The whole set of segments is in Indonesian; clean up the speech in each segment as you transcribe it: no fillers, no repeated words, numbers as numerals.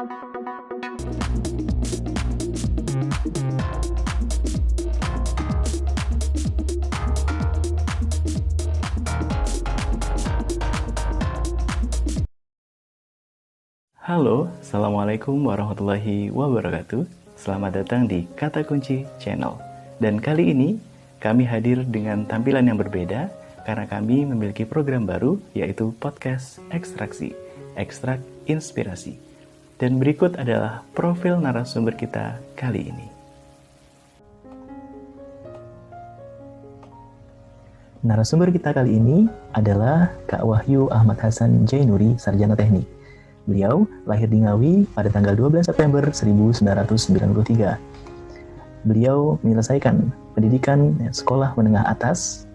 Halo, Assalamualaikum warahmatullahi wabarakatuh. Selamat datang di Kata Kunci Channel. Dan kali ini kami hadir dengan tampilan yang berbeda karena kami memiliki program baru yaitu podcast ekstraksi, ekstrak inspirasi. Dan berikut adalah profil narasumber kita kali ini. Narasumber kita kali ini adalah Kak Wahyu Ahmad Hasan Jainuri, Sarjana Teknik. Beliau lahir di Ngawi pada tanggal 12 September 1993. Beliau menyelesaikan pendidikan sekolah menengah atas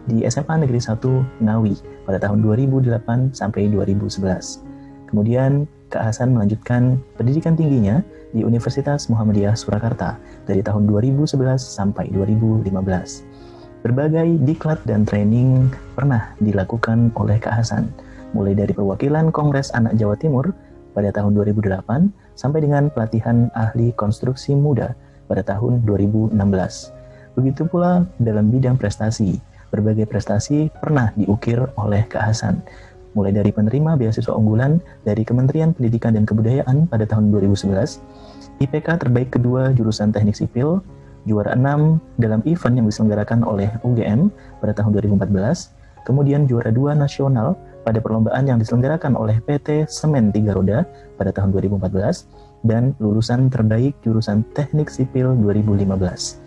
di SMA Negeri 1 Ngawi pada tahun 2008 sampai 2011. Kemudian Kak Hasan melanjutkan pendidikan tingginya di Universitas Muhammadiyah Surakarta dari tahun 2011 sampai 2015. Berbagai diklat dan training pernah dilakukan oleh Kak Hasan, mulai dari perwakilan Kongres Anak Jawa Timur pada tahun 2008 sampai dengan pelatihan ahli konstruksi muda pada tahun 2016. Begitu pula dalam bidang prestasi, berbagai prestasi pernah diukir oleh Kak Hasan, mulai dari penerima beasiswa unggulan dari Kementerian Pendidikan dan Kebudayaan pada tahun 2011, IPK terbaik kedua jurusan Teknik Sipil, juara 6 dalam event yang diselenggarakan oleh UGM pada tahun 2014, kemudian juara 2 nasional pada perlombaan yang diselenggarakan oleh PT Semen Tiga Roda pada tahun 2014, dan lulusan terbaik jurusan Teknik Sipil 2015.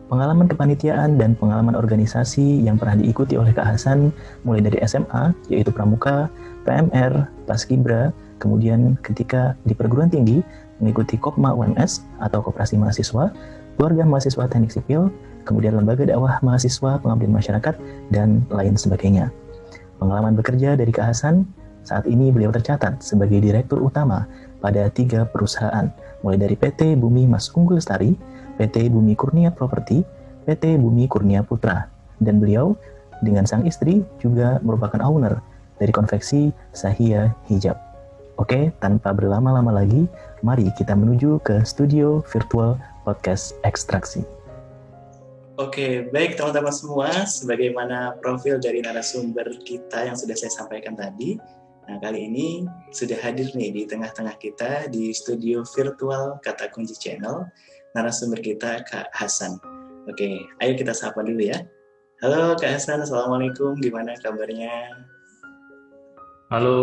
Pengalaman kepanitiaan dan pengalaman organisasi yang pernah diikuti oleh Kak Hasan mulai dari SMA, yaitu Pramuka, PMR, Paskibra, kemudian ketika di perguruan tinggi mengikuti Kopma UMS atau Koperasi Mahasiswa, Keluarga Mahasiswa Teknik Sipil, kemudian Lembaga Dakwah Mahasiswa Pengabdian Masyarakat, dan lain sebagainya. Pengalaman bekerja dari Kak Hasan, saat ini beliau tercatat sebagai Direktur Utama pada 3 perusahaan, mulai dari PT Bumi Mas Unggul Lestari, PT Bumi Kurnia Properti, PT Bumi Kurnia Putra, dan beliau dengan sang istri juga merupakan owner dari konveksi Sahia Hijab. Oke, tanpa berlama-lama lagi, mari kita menuju ke studio virtual podcast ekstraksi. Oke, baik teman-teman semua, sebagaimana profil dari narasumber kita yang sudah saya sampaikan tadi. Nah, kali ini sudah hadir nih di tengah-tengah kita di studio virtual Kata Kunci Channel, narasumber kita Kak Hasan. Oke, ayo kita sapa dulu ya. Halo Kak Hasan, Assalamualaikum, gimana kabarnya? Halo,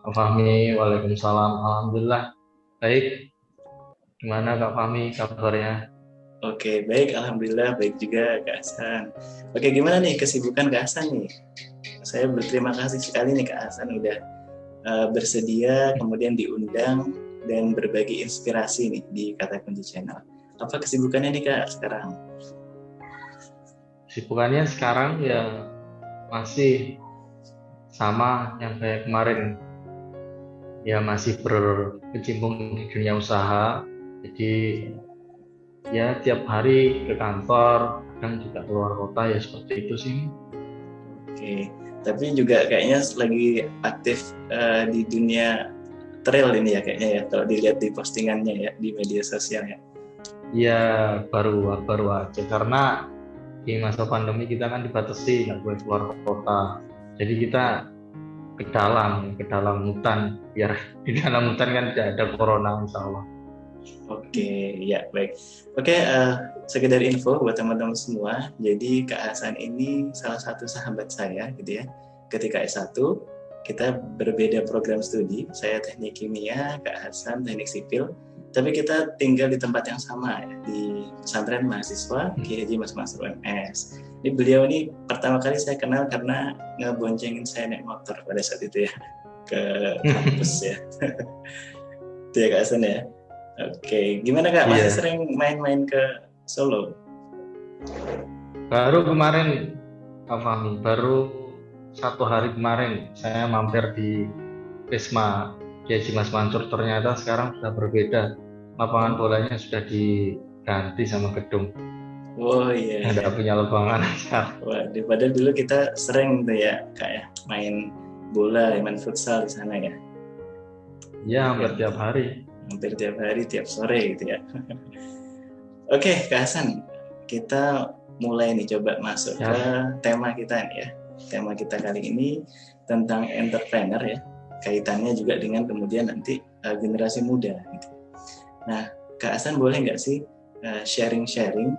Kak Fahmi, Waalaikumsalam. Alhamdulillah, baik. Gimana Kak Fahmi kabarnya? Oke, baik. Alhamdulillah, baik juga Kak Hasan. Oke, gimana nih kesibukan Kak Hasan nih? Saya berterima kasih sekali nih Kak Hasan udah bersedia, kemudian diundang dan berbagi inspirasi nih di Kata Kunci Channel. Apa kesibukannya nih Kak sekarang? Kesibukannya sekarang ya masih sama yang kayak kemarin. Ya masih berkecimpung di dunia usaha. Jadi ya tiap hari ke kantor, kadang juga keluar kota, ya seperti itu sih. Oke, tapi juga kayaknya lagi aktif di dunia trail ini ya kayaknya ya, kalau dilihat di postingannya ya di media sosial ya. Ya baru aja karena di masa pandemi kita kan dibatasi nggak boleh keluar kota. Jadi kita ke dalam hutan, biar di dalam hutan kan tidak ada corona, insya Allah. Oke, ya baik. Oke, sekedar info buat teman-teman semua. Jadi Kak Hasan ini salah satu sahabat saya, gitu ya. Ketika S1, kita berbeda program studi. Saya teknik kimia, Kak Hasan teknik sipil. Tapi kita tinggal di tempat yang sama, ya, di pesantren mahasiswa Kiai Haji Mas Mansur UMS. Ini beliau ini pertama kali saya kenal karena ngeboncengin saya naik motor pada saat itu ya ke kampus ya. Itu ya Kak Hasan ya. Oke, gimana Kak? Masih sering main-main ke Solo? Baru kemarin, Kak Fahmi, baru 1 hari kemarin saya mampir di Wisma Kiai Haji Mas Mansur. Ternyata sekarang sudah berbeda. Lapangan bolanya sudah diganti sama gedung. Oh iya. Nggak punya lapangan. Wah, daripada dulu kita sering tuh ya Kak ya main bola, main futsal di sana ya. Ya, hampir tiap hari. Hampir tiap hari, tiap sore gitu ya. Oke, Kak Hasan, kita mulai nih coba masuk Ya. ke tema kita nih ya. Tema kita kali ini tentang entrepreneur ya. Kaitannya juga dengan kemudian nanti generasi muda gitu. Nah, Kak Hasan boleh nggak sih sharing-sharing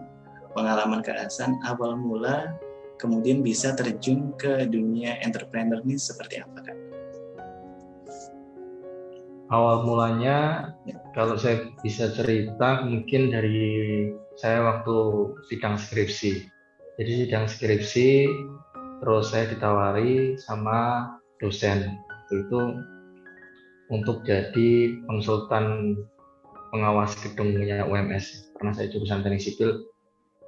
pengalaman Kak Hasan awal mula kemudian bisa terjun ke dunia entrepreneur ini seperti apa, Kak? Awal mulanya, kalau saya bisa cerita, mungkin dari saya waktu sidang skripsi. Jadi sidang skripsi, terus saya ditawari sama dosen itu untuk jadi konsultan pengawas gedungnya UMS, karena saya jurusan teknik sipil.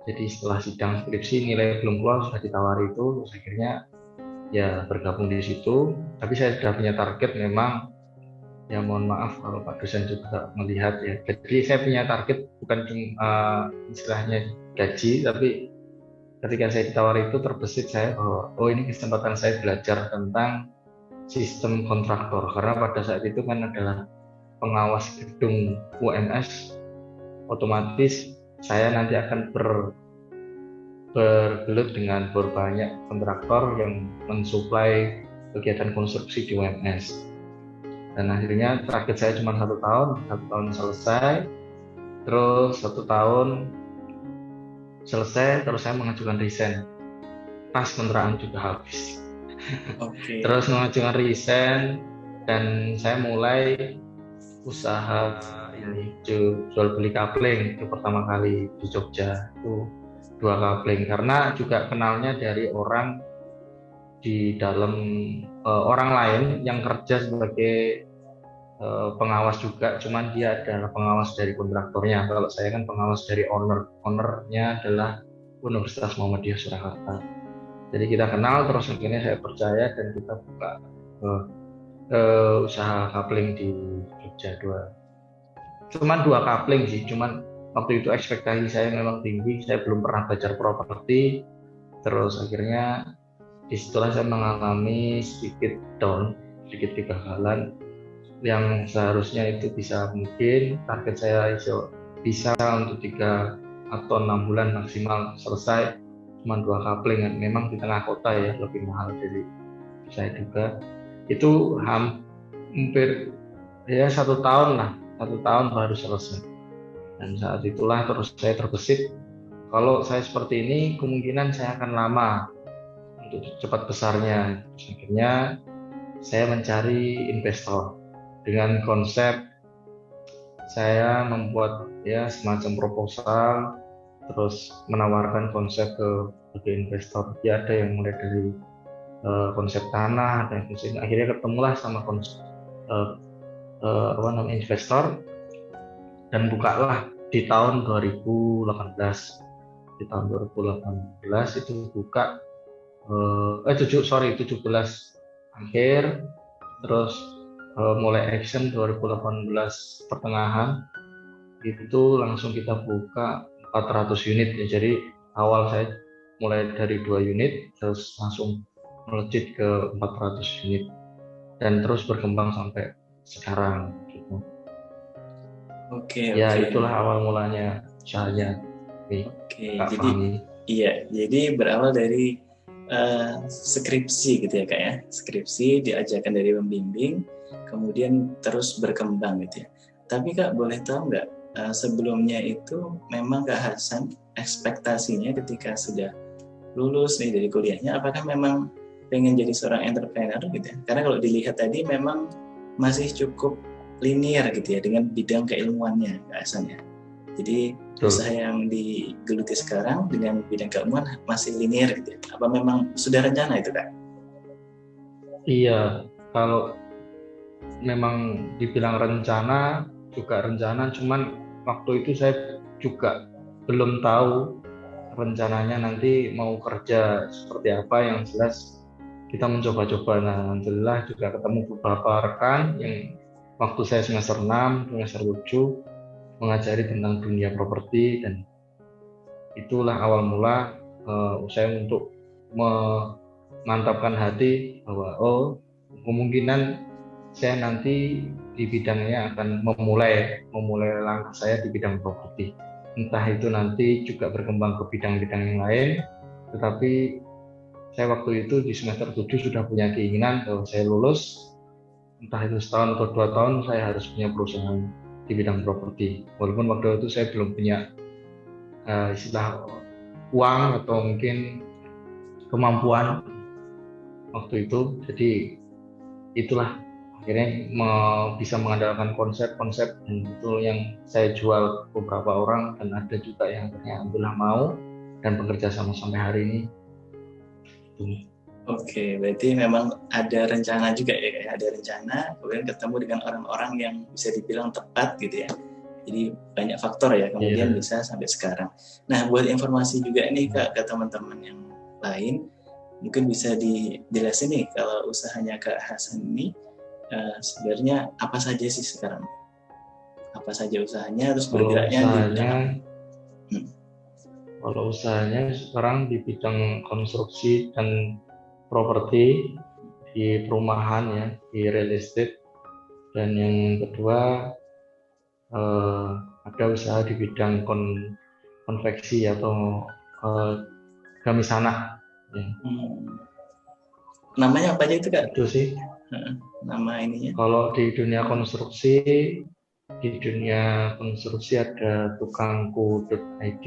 Jadi setelah sidang skripsi nilai belum keluar sudah ditawari itu, terus akhirnya ya bergabung di situ. Tapi saya sudah punya target memang. Ya mohon maaf kalau Pak dosen juga melihat ya. Jadi saya punya target bukan cuma istilahnya gaji, tapi ketika saya ditawari itu terbesit saya bahwa oh ini kesempatan saya belajar tentang sistem kontraktor, karena pada saat itu kan adalah pengawas gedung UMS, otomatis saya nanti akan bergelut dengan berbanyak kontraktor yang mensuplai kegiatan konstruksi di UMS. Dan akhirnya target saya cuma 1 tahun selesai, terus 1 tahun selesai, terus saya mengajukan resign, pas kontrakan juga habis. Terus mengajukan resign, dan saya mulai usaha ini jual beli kapling itu pertama kali di Jogja, itu 2 kapling, karena juga kenalnya dari orang di dalam orang lain yang kerja sebagai pengawas juga, cuman dia adalah pengawas dari kontraktornya. Kalau saya kan pengawas dari ownernya adalah Universitas Muhammadiyah Surakarta. Jadi kita kenal, terus akhirnya saya percaya dan kita buka usaha kapling di Jogja cuman 2 kapling sih, cuman waktu itu ekspektasi saya memang tinggi, saya belum pernah belajar properti, terus akhirnya disitulah saya mengalami sedikit down, sedikit kegagalan yang seharusnya itu bisa, mungkin target saya bisa untuk 3 atau 6 bulan maksimal selesai, cuma 2 kapling. Memang di tengah kota ya, lebih mahal dari saya juga. Itu hampir ya 1 tahun lah, 1 tahun baru selesai. Dan saat itulah terus saya terbesit, kalau saya seperti ini kemungkinan saya akan lama untuk cepat besarnya. Terus akhirnya saya mencari investor dengan konsep saya membuat ya semacam proposal, terus menawarkan konsep ke investor. Ya ada yang mulai dari konsep tanah dan konsep, akhirnya ketemulah sama konsep investor, dan bukalah di tahun 2018. Di tahun 2018 itu buka 17 akhir, terus mulai action 2018 pertengahan itu langsung kita buka 400 unit ya. Jadi awal saya mulai dari 2 unit terus langsung melejit ke 400 unit dan terus berkembang sampai sekarang gitu. Ya itulah awal mulanya usahanya. Jadi berawal dari skripsi gitu ya Kak ya. Skripsi diajarkan dari pembimbing, kemudian terus berkembang gitu ya. Tapi Kak boleh tahu nggak sebelumnya itu memang Kak Hasan ekspektasinya ketika sudah lulus nih dari kuliahnya, apakah memang pengen jadi seorang entrepreneur gitu ya? Karena kalau dilihat tadi memang masih cukup linear gitu ya dengan bidang keilmuannya Kak Hasan ya. Jadi usaha yang digeluti sekarang dengan bidang keilmuan masih linear gitu ya? Apa memang sudah rencana itu Kak? Iya, kalau memang dibilang rencana, juga rencana, cuman waktu itu saya juga belum tahu rencananya nanti mau kerja seperti apa. Yang jelas kita mencoba-coba. Nah, alhamdulillah juga ketemu beberapa rekan yang waktu saya semester 6, semester 7 mengajari tentang dunia properti, dan itulah awal mula saya untuk memantapkan hati bahwa kemungkinan saya nanti di bidangnya akan memulai langkah saya di bidang properti. Entah itu nanti juga berkembang ke bidang-bidang yang lain, tetapi saya waktu itu di semester 7 sudah punya keinginan kalau saya lulus, entah itu setahun atau 2 tahun, saya harus punya perusahaan di bidang properti. Walaupun waktu itu saya belum punya istilah uang atau mungkin kemampuan waktu itu, jadi itulah akhirnya bisa mengandalkan konsep-konsep dan itu yang saya jual ke beberapa orang, dan ada juga yang akhirnya alhamdulillah mau dan bekerja sama sampai hari ini. Oke, berarti memang ada rencana juga ya, kayak ada rencana, kemudian ketemu dengan orang-orang yang bisa dibilang tepat gitu ya. Jadi banyak faktor ya, kemudian bisa sampai sekarang. Nah, buat informasi juga nih Kak, ke teman-teman yang lain, mungkin bisa dijelasin nih kalau usahanya Kak Hasan ini sebenarnya apa saja sih sekarang? Apa saja usahanya, terus bergeraknya di bidang Kalau usahanya sekarang di bidang konstruksi dan properti, di perumahan ya, di real estate. Dan yang kedua ada usaha di bidang konveksi atau gamis anak. Ya. Namanya apa aja itu Kak? Itu sih. Nama ininya. Kalau di dunia konstruksi ada tukangku.id.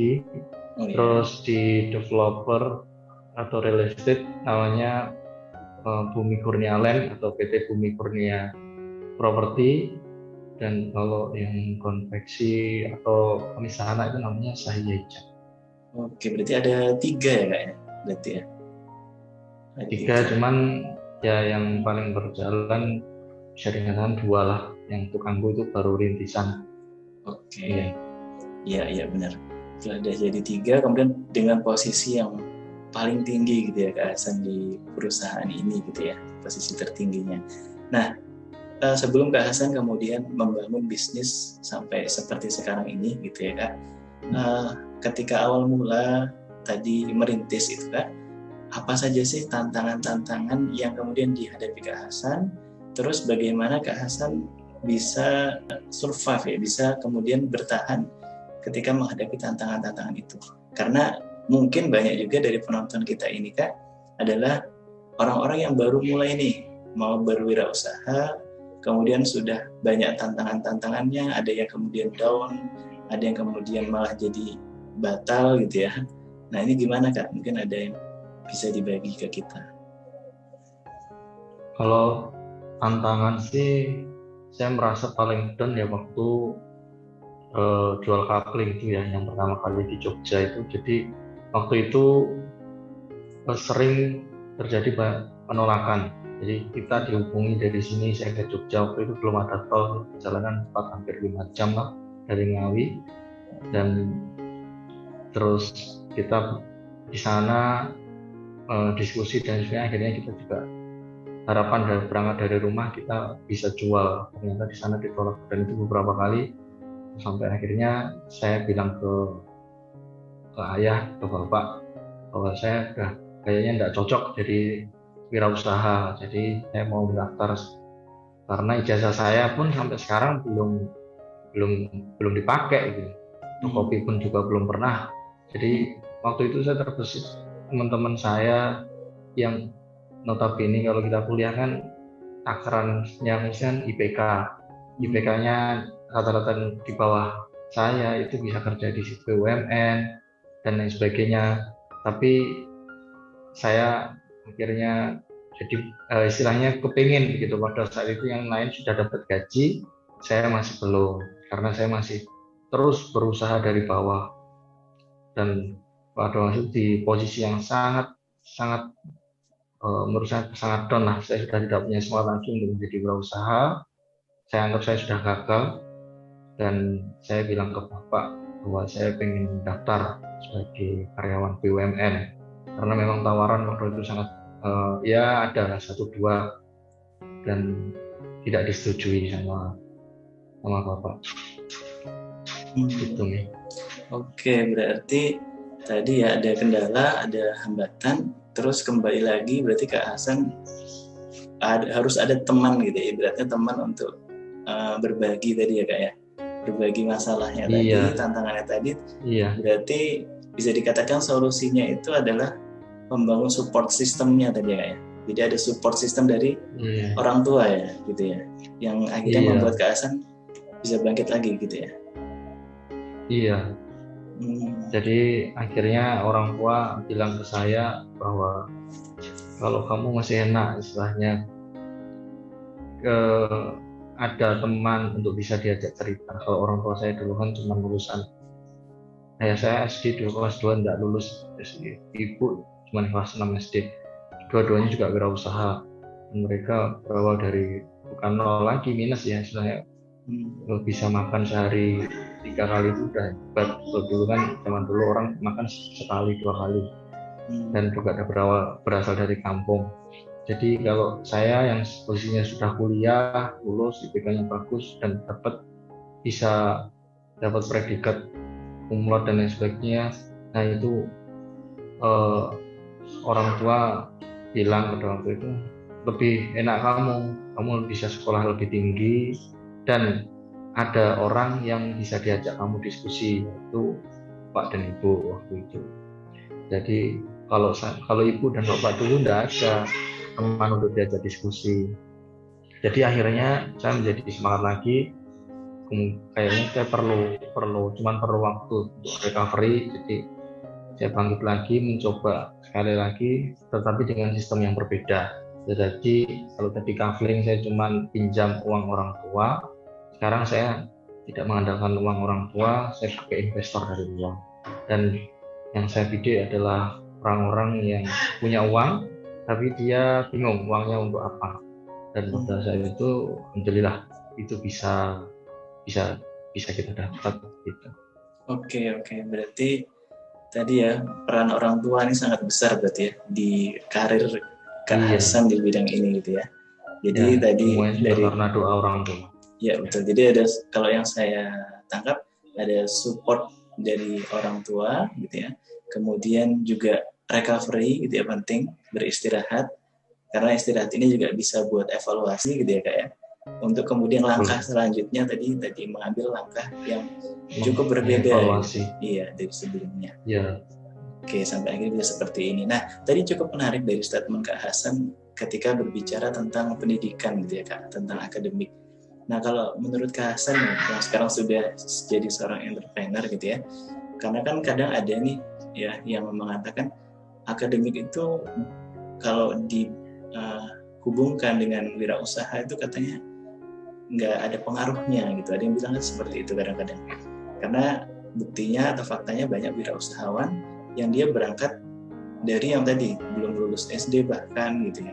Terus di developer atau real estate namanya Bumi Kurnia Land atau PT Bumi Kurnia Property. Dan kalau yang konveksi atau gamis anak itu namanya Sahia Hijab. Oke, berarti ada 3 ya Kak ya? Berarti ya? 3, cuman ya yang paling berjalan bisa dikatakan 2 lah. Yang tukangku itu baru rintisan. Oke. Iya benar. Sudah jadi 3, kemudian dengan posisi yang paling tinggi gitu ya Kak Hasan di perusahaan ini gitu ya, posisi tertingginya. Nah, sebelum Kak Hasan kemudian membangun bisnis sampai seperti sekarang ini gitu ya Kak, ketika awal mula tadi merintis itu Kak, apa saja sih tantangan-tantangan yang kemudian dihadapi Kak Hasan, terus bagaimana Kak Hasan bisa survive ya, bisa kemudian bertahan ketika menghadapi tantangan-tantangan itu. Karena mungkin banyak juga dari penonton kita ini Kak adalah orang-orang yang baru mulai nih mau berwirausaha, kemudian sudah banyak tantangan-tantangannya, ada yang kemudian down, ada yang kemudian malah jadi batal gitu ya. Nah ini gimana Kak? Mungkin ada yang bisa dibagi ke kita. Kalau tantangan sih saya merasa paling down ya waktu jual kapling itu ya, yang pertama kali di Jogja itu. Jadi waktu itu sering terjadi penolakan. Jadi kita dihubungi dari sini, saya ke Jogja waktu itu belum ada tol, perjalanan hampir 5 jam lah dari Ngawi, dan terus kita di sana diskusi dan sebagainya. Akhirnya kita juga harapan dari berangkat dari rumah kita bisa jual, ternyata di sana ditolak, dan itu beberapa kali. Sampai akhirnya saya bilang ke ayah, ke bapak, bahwa saya udah kayaknya nggak cocok jadi wirausaha, jadi saya mau mendaftar, karena ijazah saya pun sampai sekarang belum dipakai gitu. Kopi pun juga belum pernah. Jadi waktu itu saya terbesit teman-teman saya yang notabene kalau kita kuliah kan takarannya misalnya IPK-nya rata-rata di bawah saya, itu bisa kerja di BUMN dan lain sebagainya. Tapi saya akhirnya jadi istilahnya kepingin begitu, pada saat itu yang lain sudah dapat gaji, saya masih belum, karena saya masih terus berusaha dari bawah, dan pada waktu itu di posisi yang sangat menurut saya sangat down lah. Saya sudah tidak punya semangat lagi untuk menjadi wirausaha. Saya anggap saya sudah gagal, dan saya bilang ke bapak bahwa saya ingin daftar sebagai karyawan BUMN, karena memang tawaran waktu itu sangat ya ada 1-2 dan tidak disetujui sama bapak. Gitu nih. Oke, berarti tadi ya ada kendala, ada hambatan, terus kembali lagi berarti Kak Hasan harus ada teman gitu ya, ibaratnya teman untuk berbagi tadi ya Kak ya, berbagi masalahnya tadi, Iya, tantangannya tadi. iya, Berarti bisa dikatakan solusinya itu adalah membangun support sistemnya tadi ya Kak ya. Jadi ada support system dari iya, orang tua ya gitu ya, yang akhirnya iya, membuat Kak Hasan bisa bangkit lagi gitu ya. iya. Hmm. Jadi akhirnya orang tua bilang ke saya bahwa kalau kamu masih enak istilahnya ke ada teman untuk bisa diajak cerita. Kalau orang tua saya dulu kan cuma lulusan, ayah saya SD di kelas 2 tidak lulus SD, ibu cuma kelas 6 SD. Dua-duanya juga wirausaha. Dan mereka berawal dari bukan nol lagi, minus ya istilahnya. Kalau bisa makan sehari 3 kali itu udah hebat. Kalau dulu kan zaman dulu orang makan sekali 2 kali, dan juga ada berasal dari kampung. Jadi kalau saya yang posisinya sudah kuliah, lulus, IPK-nya bagus dan bisa dapat predikat umlaut dan lain sebagainya, nah itu eh, orang tua bilang pada waktu itu, lebih enak kamu bisa sekolah lebih tinggi dan ada orang yang bisa diajak kamu diskusi, yaitu Pak dan Ibu waktu itu. Jadi kalau Ibu dan Bapak dulu tidak ada teman untuk diajak diskusi. Jadi akhirnya saya menjadi semangat lagi. Kayaknya saya cuman perlu waktu untuk recovery. Jadi saya bangkit lagi, mencoba sekali lagi, tetapi dengan sistem yang berbeda. Jadi kalau tadi covering saya cuma pinjam uang orang tua, sekarang saya tidak mengandalkan uang orang tua, saya pakai investor dari luar. Dan yang saya bidik adalah orang-orang yang punya uang, tapi dia bingung uangnya untuk apa. Dan pada saat itu, alhamdulillah itu bisa kita dapat gitu. Oke, berarti tadi ya peran orang tua ini sangat besar berarti ya di karir Kak Hasan di bidang ini gitu ya. Jadi tadi dari karena doa orang tua. Ya betul. Jadi ada, kalau yang saya tangkap, ada support dari orang tua gitu ya. Kemudian juga recovery gitu ya, penting beristirahat, karena istirahat ini juga bisa buat evaluasi gitu ya Kak ya. Untuk kemudian langkah selanjutnya tadi mengambil langkah yang cukup berbeda gitu. Iya, dari sebelumnya. Iya. Oke, sampai akhirnya bisa seperti ini. Nah, tadi cukup menarik dari statement Kak Hasan ketika berbicara tentang pendidikan gitu ya Kak, tentang akademik. Nah, kalau menurut Kak Hasan yang sekarang sudah jadi seorang entrepreneur gitu ya, karena kan kadang ada nih ya yang mengatakan akademik itu kalau dihubungkan dengan wirausaha itu katanya nggak ada pengaruhnya gitu. Ada yang bilang seperti itu kadang-kadang. Karena buktinya atau faktanya banyak wirausahawan yang dia berangkat dari yang tadi belum lulus SD bahkan gitu ya,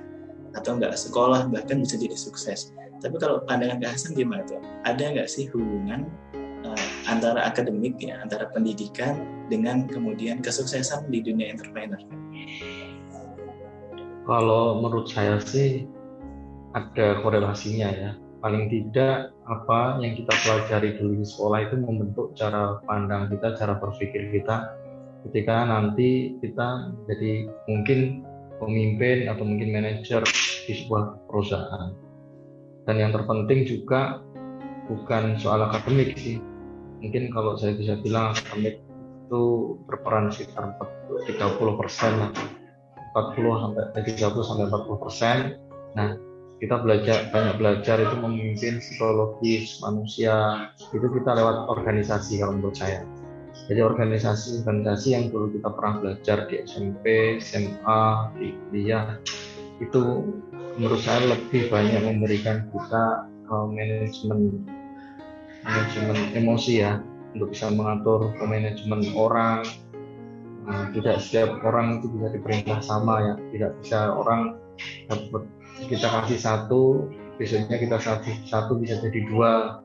atau nggak sekolah bahkan bisa jadi sukses. Tapi kalau pandangan Kak Hasan gimana tuh? Ada nggak sih hubungan antara akademik ya, antara pendidikan dengan kemudian kesuksesan di dunia entrepreneur? Kalau menurut saya sih ada korelasinya ya. Paling tidak apa yang kita pelajari dulu di sekolah itu membentuk cara pandang kita, cara berpikir kita ketika nanti kita jadi mungkin pemimpin atau mungkin manajer di sebuah perusahaan. Dan yang terpenting juga bukan soal akademik sih. Mungkin kalau saya bisa bilang akademik itu berperan sekitar 30% lah, 30-40%. Nah, kita banyak belajar itu memimpin psikologis manusia, itu kita lewat organisasi kalau menurut saya. Jadi organisasi yang dulu kita pernah belajar di SMP, SMA, di kuliah, itu menurut saya lebih banyak memberikan kita manajemen emosi ya, untuk bisa mengatur manajemen orang. Tidak setiap orang itu bisa diperintah sama ya, tidak bisa orang dapat kita kasih satu, besoknya kita satu bisa jadi dua,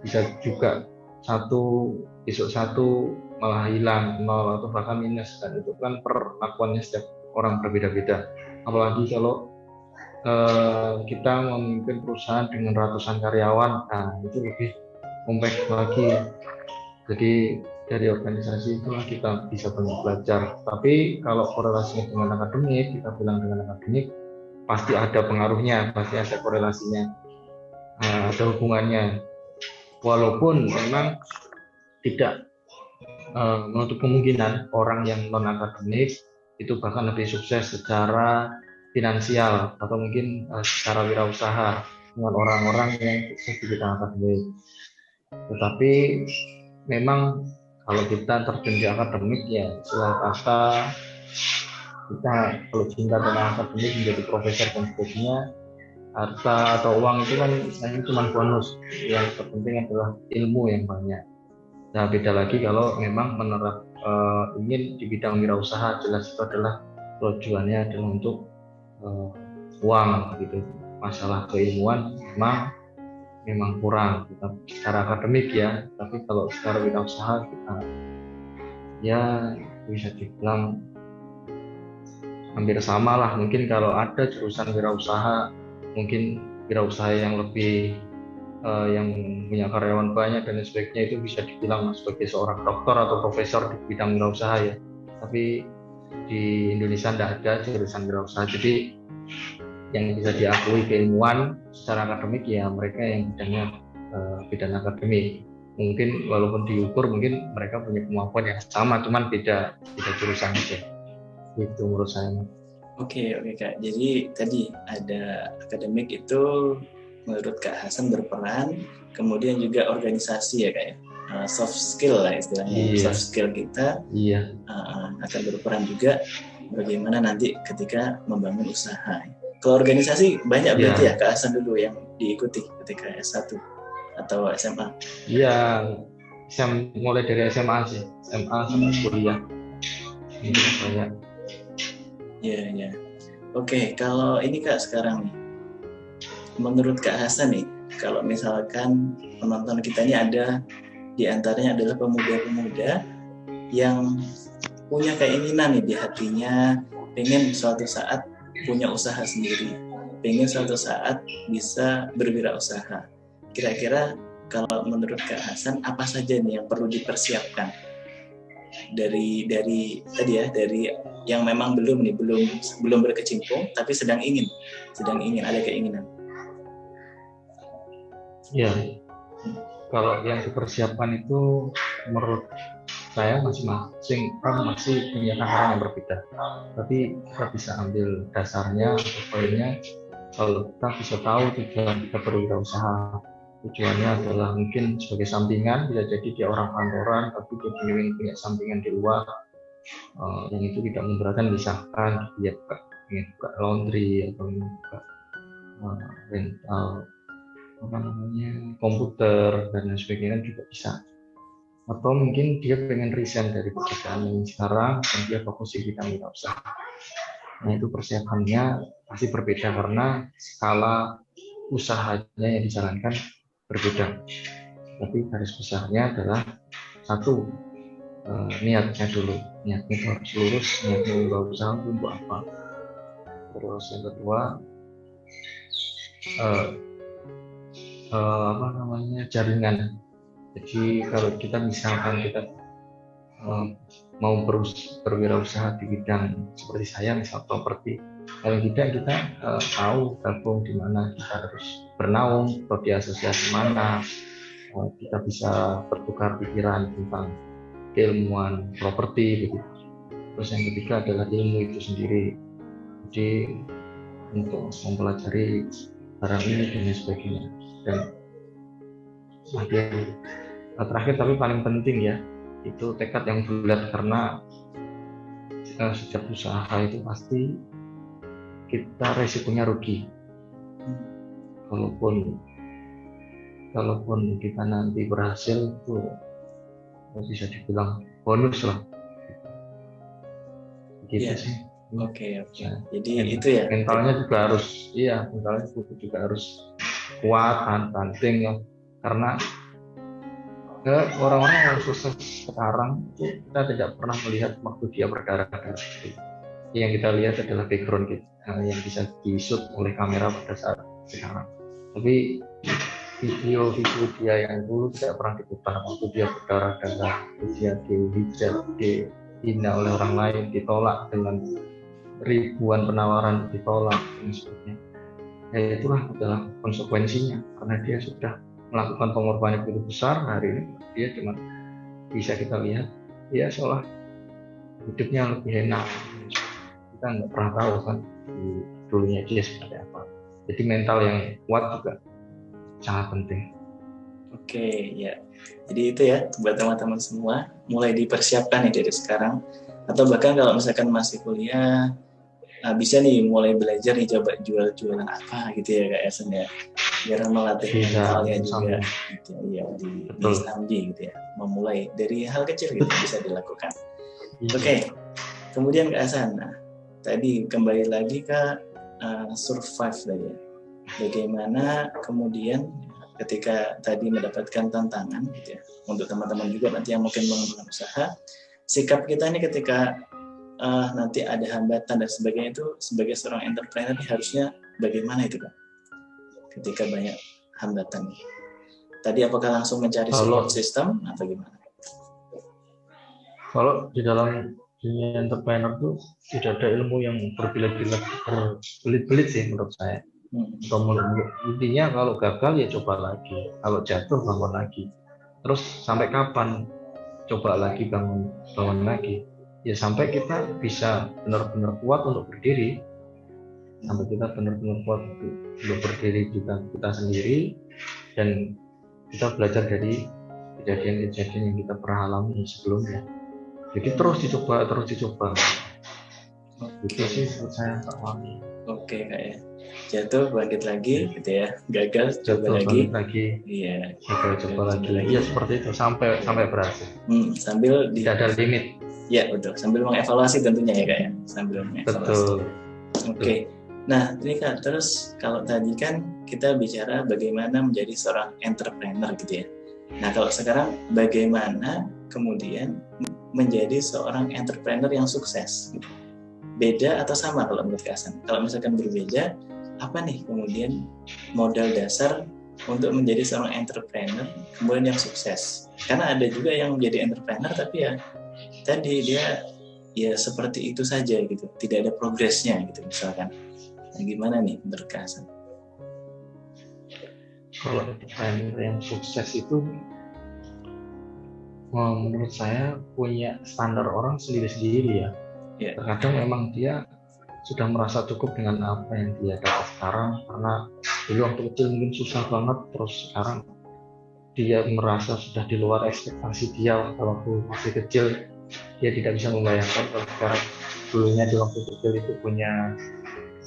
bisa juga satu besok satu malah hilang, nol atau bahkan minus, dan itu kan perlakuannya setiap orang berbeda-beda. Apalagi kalau kita memimpin perusahaan dengan ratusan karyawan, nah itu lebih kompleks lagi. Jadi dari organisasi itulah kita bisa banyak belajar. Tapi kalau korelasinya dengan akademik, kita bilang dengan akademik, pasti ada pengaruhnya, pasti ada korelasinya, ada hubungannya. Walaupun memang tidak menutup kemungkinan orang yang non akademik itu bahkan lebih sukses secara finansial atau mungkin secara wirausaha dengan orang-orang yang sukses di bidang akademik. Tetapi memang kalau kita terjun di akademik ya istilah kata kita kalau cinta dengan akademik menjadi profesor dan sebagainya, harta atau uang itu kan istilahnya cuma bonus. Yang terpenting adalah ilmu yang banyak. Nah, beda lagi kalau memang ingin di bidang wirausaha, jelas itu adalah tujuannya adalah untuk uang gitu. Masalah keilmuan memang kurang kita secara akademik ya, tapi kalau secara wirausaha kita ya bisa dibilang hampir sama lah. Mungkin kalau ada jurusan wirausaha, mungkin wirausaha yang lebih yang punya karyawan banyak dan sebagainya itu bisa dibilang sebagai seorang dokter atau profesor di bidang wirausaha ya. Tapi di Indonesia tidak ada jurusan wirausaha, jadi yang bisa diakui keilmuan secara akademik ya mereka yang bidangnya bidang akademik. Mungkin walaupun diukur mungkin mereka punya kemampuan yang sama, cuman beda jurusan aja. Itu menurut saya. Oke Kak. Jadi tadi ada akademik itu menurut Kak Hasan berperan, kemudian juga organisasi ya Kak ya, soft skill lah istilahnya, soft skill kita akan berperan juga bagaimana nanti ketika membangun usaha. Kalau organisasi banyak berarti ya Kak Hasan dulu yang diikuti ketika S1 atau SMA? Iya, mulai dari SMA sih, SMA sampai kuliah. Ini banyak. Iya. Oke, kalau ini Kak sekarang nih, menurut Kak Hasan nih, kalau misalkan penonton kita ini ada di antaranya adalah pemuda-pemuda yang punya keinginan nih di hatinya, pengen suatu saat punya usaha sendiri, pengen suatu saat bisa berwirausaha. Kira-kira kalau menurut Kak Hasan apa saja nih yang perlu dipersiapkan dari tadi ya, dari yang memang belum berkecimpung tapi sedang ingin ada keinginan? Ya, kalau yang dipersiapkan itu menurut saya masing-masing orang masih punya tantangan yang berbeda. Tapi kita bisa ambil dasarnya atau poinnya kalau kita bisa tahu tujuan kita berwirausaha. Tujuannya adalah mungkin sebagai sampingan, bisa jadi dia orang kantoran tapi dia punya sampingan di luar yang itu tidak memberatkan, misalkan dia buka laundry atau buka rental komputer dan lain sebagainya juga bisa. Atau mungkin dia pengen resign dari pekerjaan yang sekarang dan dia fokus di bidang wirausaha. Nah itu persiapannya pasti berbeda karena skala usahanya yang dijalankan berbeda. Tapi garis besarnya adalah satu, niatnya dulu. Niatnya itu harus lurus, niatnya wirausaha untuk apa. Terus yang kedua jaringan. Jadi kalau kita misalkan kita mau berwirausaha di bidang seperti saya, misal properti, kalau tidak kita tahu gabung di mana kita harus bernaung atau di asosiasi mana, kita bisa bertukar pikiran tentang keilmuan properti begitu. Terus yang ketiga adalah ilmu itu sendiri. Jadi untuk mempelajari barang ini dan sebagainya. Dan terakhir tapi paling penting ya, itu tekad yang bulat, karena setiap usaha itu pasti kita resikonya rugi. Kalaupun kita nanti berhasil itu bisa dibilang bonus lah. Gitu sih. Oke. Nah, jadi itu ya. Mentalnya juga harus kuat, banting ya. Karena orang-orang yang sukses sekarang itu kita tidak pernah melihat waktu dia berdarah-darah. Yang kita lihat adalah background kita yang bisa di-shoot oleh kamera pada saat sekarang. Tapi video dia yang dulu tidak pernah diputar waktu dia berdarah-darah, waktu dia dihujat, dihina oleh orang lain, ditolak dengan ribuan penawaran ditolak dan sebagainya. Ya itulah adalah konsekuensinya, karena dia sudah melakukan pengorbanan begitu besar. Hari ini dia cuma bisa kita lihat dia seolah hidupnya lebih enak. Kita nggak pernah tahu kan dulunya dia seperti apa. Jadi mental yang kuat juga sangat penting. Oke, ya. Jadi itu ya buat teman-teman semua, mulai dipersiapkan nih dari sekarang. Atau bahkan kalau misalkan masih kuliah, bisa nih mulai belajar nih coba jualan apa gitu ya Kak Yasen ya. Biar melatih mentalnya juga gitu ya, di Samji gitu ya. Memulai dari hal kecil gitu bisa dilakukan. Oke. Kemudian Kak Hasan, tadi kembali lagi ke survive tadi ya. Bagaimana kemudian ketika tadi mendapatkan tantangan gitu ya, untuk teman-teman juga nanti yang mungkin mengembangkan usaha, sikap kita ini ketika nanti ada hambatan dan sebagainya itu sebagai seorang entrepreneur harusnya bagaimana itu Kak? Ketika banyak hambatan. Tadi apakah langsung mencari support system atau gimana? Kalau di dalam dunia entrepreneur itu tidak ada ilmu yang berbelit-belit sih menurut saya. Intinya kalau gagal ya coba lagi, kalau jatuh bangun lagi. Terus sampai kapan coba lagi bangun lagi? Ya sampai kita bisa benar-benar kuat untuk berdiri, sampai kita benar-benar kuat untuk berdiri kita sendiri, dan kita belajar dari kejadian-kejadian yang kita pernah alami sebelumnya. Jadi terus dicoba. Itu sih menurut saya alami. Oke Kak ya. Jatuh bangkit lagi gitu ya, gagal coba lagi. Iya. Coba lagi. Ya seperti itu sampai berhasil. Sambil tidak ada limit. Ya betul. Sambil mengevaluasi tentunya ya Kak ya. Sambil mengevaluasi. Betul. Oke. Nah ini Kak, terus kalau tadi kan kita bicara bagaimana menjadi seorang entrepreneur gitu ya. Nah kalau sekarang bagaimana kemudian menjadi seorang entrepreneur yang sukses? Beda atau sama kalau menurut Kak Hasan? Kalau misalkan berbeda, apa nih kemudian modal dasar untuk menjadi seorang entrepreneur kemudian yang sukses? Karena ada juga yang menjadi entrepreneur tapi ya tadi dia ya seperti itu saja gitu, tidak ada progresnya gitu misalkan. Nah, gimana nih menurut Kak Hasan? Kalau entrepreneur yang sukses itu menurut saya punya standar orang sendiri-sendiri ya. Terkadang memang dia sudah merasa cukup dengan apa yang dia dapat sekarang, karena dulu waktu kecil mungkin susah banget, terus sekarang dia merasa sudah di luar ekspektasi dia waktu masih kecil. Dia tidak bisa membayangkan kalau sekarang dulunya di waktu kecil itu pengen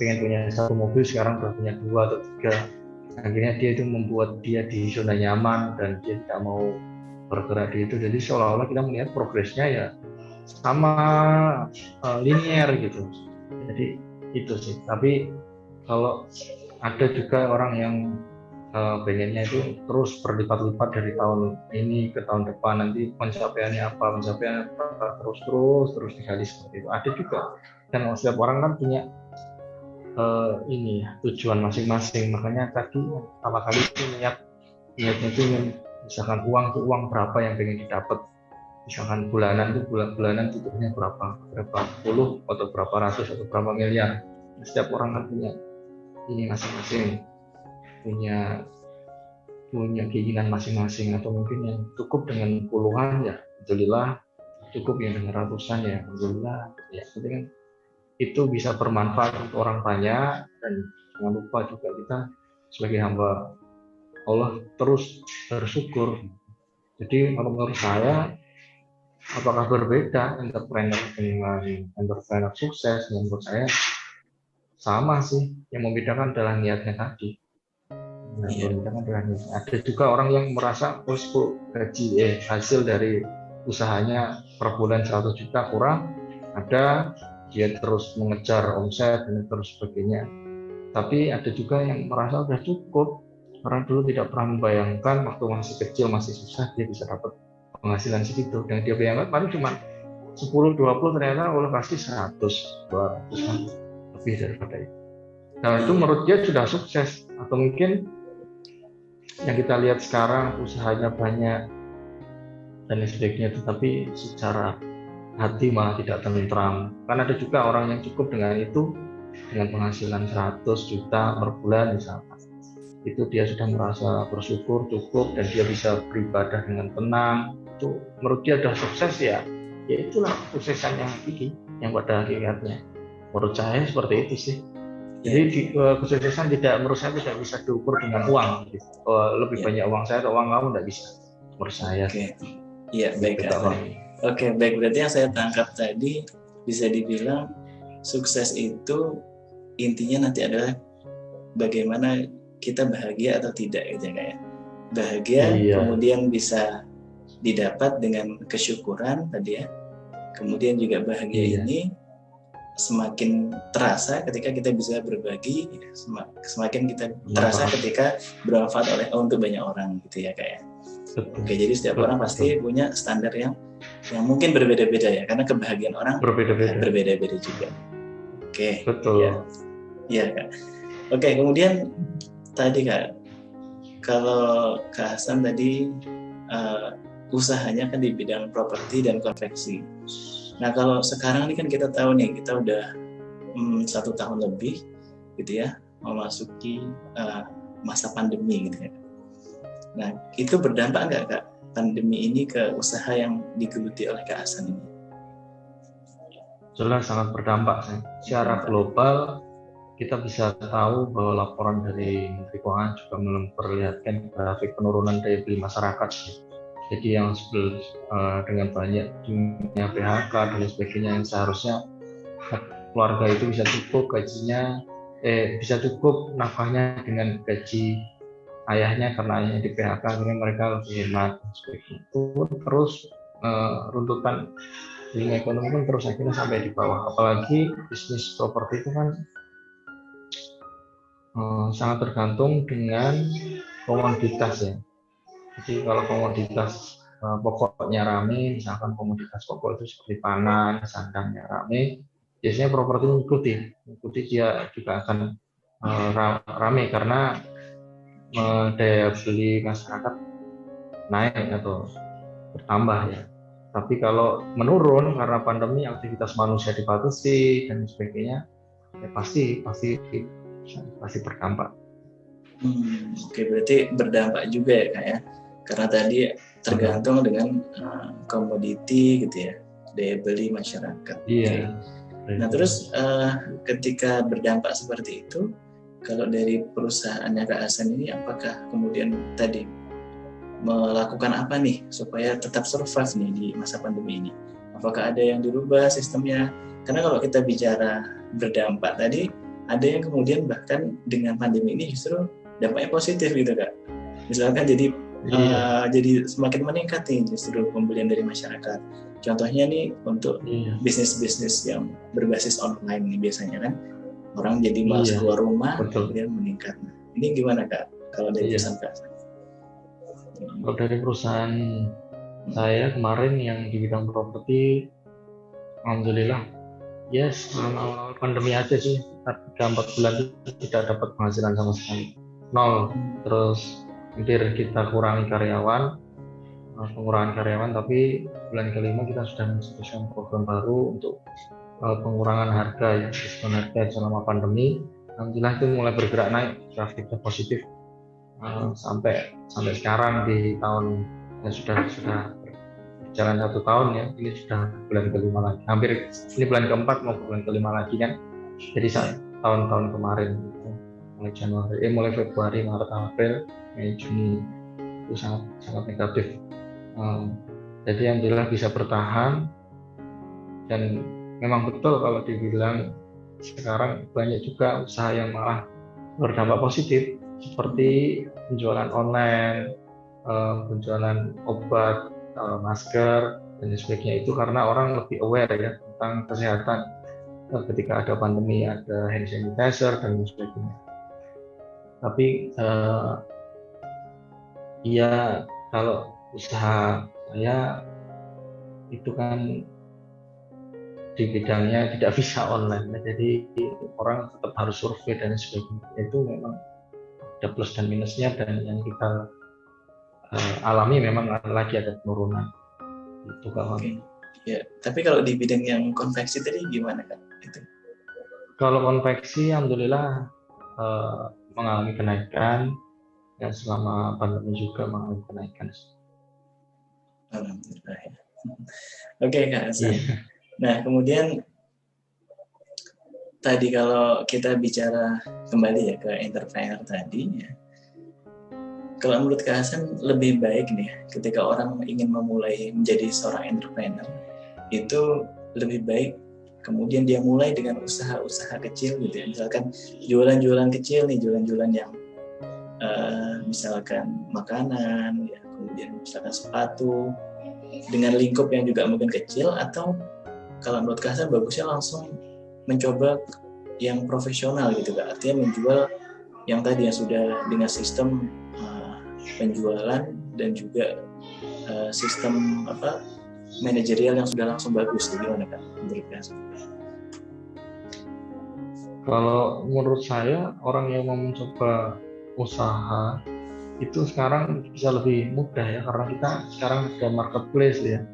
punya satu mobil, sekarang udah punya 2 atau 3. Akhirnya dia itu membuat dia di zona nyaman dan dia tidak mau bergerak di itu. Jadi seolah-olah kita melihat progresnya ya sama linear gitu. Jadi itu sih. Tapi kalau ada juga orang yang pengennya itu terus berlipat-lipat dari tahun ini ke tahun depan, nanti pencapaiannya apa terus digali seperti itu. Ada juga. Dan setiap orang kan punya tujuan masing-masing. Makanya tadi pertama kali itu niatnya itu misalkan uang berapa yang pengen didapat. Misalkan bulanan tutupnya berapa puluh atau berapa ratus atau berapa miliar. Setiap orang kan punya ini masing-masing, punya keinginan masing-masing, atau mungkin yang cukup dengan puluhan ya alhamdulillah, cukup yang dengan ratusan ya alhamdulillah ya. Jadi kan itu bisa bermanfaat untuk orang banyak, dan jangan lupa juga kita sebagai hamba Allah terus bersyukur. Jadi kalau menurut saya, apakah berbeda entrepreneur dengan entrepreneur sukses? Menurut saya sama sih. Yang membedakan adalah niatnya tadi. Ada juga orang yang merasa gaji hasil dari usahanya per bulan 100 juta kurang, ada dia terus mengejar omset dan terus sebagainya. Tapi ada juga yang merasa sudah cukup, karena dulu tidak pernah membayangkan waktu masih kecil, masih susah dia bisa dapat penghasilan segitu, dan dia bayangkan paling cuma 10-20, ternyata Allah kasih 100-200 lebih daripada itu. Nah itu menurut dia sudah sukses. Atau mungkin yang kita lihat sekarang usahanya banyak dan sebagainya, tetapi secara hati malah tidak tentram. Kan ada juga orang yang cukup dengan itu, dengan penghasilan 100 juta per bulan misalnya, itu dia sudah merasa bersyukur cukup dan dia bisa beribadah dengan tenang. Itu menurut dia sudah sukses ya. Ya itulah kesuksesan yang hakiki, yang pada hakikatnya. Menurut saya seperti itu sih. Jadi kesuksesan menurut saya tidak bisa diukur dengan uang. Gitu. Lebih banyak uang saya atau uang kamu tidak bisa. Menurut saya. Iya, baik. Oke, baik. Berarti yang saya tangkap tadi bisa dibilang sukses itu intinya nanti adalah bagaimana kita bahagia atau tidak gitu ya kayak. Bahagia kemudian bisa didapat dengan kesyukuran tadi ya. Kemudian juga bahagia ini semakin terasa ketika kita bisa berbagi, semakin kita terasa ketika bermanfaat untuk banyak orang gitu ya kayak. Oke, jadi setiap orang pasti punya standar yang mungkin berbeda-beda ya, karena kebahagiaan orang berbeda-beda juga. Oke, betul. Ya Kak. Oke, kemudian tadi Kak, kalau Kak Hasan tadi usahanya kan di bidang properti dan konveksi. Nah, kalau sekarang ini kan kita tahu nih, kita udah 1 tahun lebih gitu ya, memasuki masa pandemi gitu ya. Nah, itu berdampak nggak Kak pandemi ini ke usaha yang digeluti oleh Kak Hasan ini? Jelas sangat berdampak. Secara global kita bisa tahu bahwa laporan dari Menteri Keuangan juga memperlihatkan grafik penurunan daya beli masyarakat. Jadi yang dengan banyak dunia PHK dan sebagainya yang seharusnya keluarga itu bisa cukup gajinya, bisa cukup nafkahnya dengan gaji ayahnya karena ayahnya di PHK, akhirnya mereka lebih hemat dan sebagainya. Itu terus runtutan lini ekonomi pun terus akhirnya sampai di bawah. Apalagi bisnis properti itu kan sangat tergantung dengan komoditas ya. Jadi kalau komoditas pokoknya rame, misalkan komoditas pokok itu seperti pangan, sandangnya rame, biasanya properti mengikuti dia juga akan rame karena daya beli masyarakat naik atau bertambah ya. Tapi kalau menurun karena pandemi, aktivitas manusia dibatasi dan sebagainya, ya pasti berdampak. Oke, berarti berdampak juga ya Kak ya, karena tadi tergantung dengan komoditi gitu ya, daya beli masyarakat. Iya. Nah terus ketika berdampak seperti itu, kalau dari perusahaannya Kak Hasan ini, apakah kemudian tadi melakukan apa nih supaya tetap survive nih di masa pandemi ini? Apakah ada yang dirubah sistemnya? Karena kalau kita bicara berdampak tadi, ada yang kemudian bahkan dengan pandemi ini justru dampaknya positif gitu Kak. Misalkan jadi semakin meningkat nih justru pembelian dari masyarakat. Contohnya nih untuk bisnis-bisnis yang berbasis online nih biasanya kan orang jadi malas keluar rumah, kemudian meningkat. Nah, ini gimana Kak kalau dari perusahaan Kak? Kalau dari perusahaan saya kemarin yang di bidang properti, alhamdulillah, awal pandemi aja sih, 3-4 bulan itu tidak dapat penghasilan sama sekali, 0. Terus hampir kita kurangi pengurangan karyawan, tapi bulan kelima kita sudah mencetuskan program baru untuk pengurangan harga ya, diskon harga selama pandemi. Alhamdulillah itu mulai bergerak naik, grafiknya positif sampai sekarang di tahun sudah berjalan 1 tahun ya, ini sudah bulan kelima lagi, hampir ini bulan keempat mau bulan kelima lagi kan. Jadi tahun-tahun kemarin mulai Februari, Maret, April, Mei, Juni itu sangat negatif. Jadi alhamdulillah bisa bertahan, dan memang betul kalau dibilang sekarang banyak juga usaha yang malah berdampak positif seperti penjualan online, penjualan obat, masker dan sebagainya, itu karena orang lebih aware ya tentang kesehatan. Ketika ada pandemi ada hand sanitizer dan sebagainya. Tapi kalau usaha saya itu kan di bidangnya tidak bisa online, jadi orang tetap harus survei dan sebagainya. Itu memang ada plus dan minusnya, dan yang kita alami memang lagi ada penurunan. Itu kawan. Ya, tapi kalau di bidang yang konveksi tadi gimana Kak? Itu. Kalau konveksi, alhamdulillah mengalami kenaikan, ya selama pandemi juga mengalami kenaikan. Alhamdulillah ya. Oke Kak Hasan. Iya. Nah, kemudian tadi kalau kita bicara kembali ya ke entrepreneur tadi ya. Kalau menurut Kak Hasan lebih baik nih ketika orang ingin memulai menjadi seorang entrepreneur itu lebih baik kemudian dia mulai dengan usaha-usaha kecil gitu ya. Misalkan jualan-jualan kecil nih, jualan-jualan yang misalkan makanan ya, kemudian misalkan sepatu dengan lingkup yang juga mungkin kecil, atau kalau menurut Kak Hasan bagusnya langsung mencoba yang profesional gitu Kak. Artinya menjual yang tadi yang sudah dengan sistem penjualan dan juga sistem manajerial yang sudah langsung bagus. Gimana Kak menurut Kak Hasan? Kalau menurut saya orang yang mau mencoba usaha itu sekarang bisa lebih mudah ya, karena kita sekarang ada marketplace ya.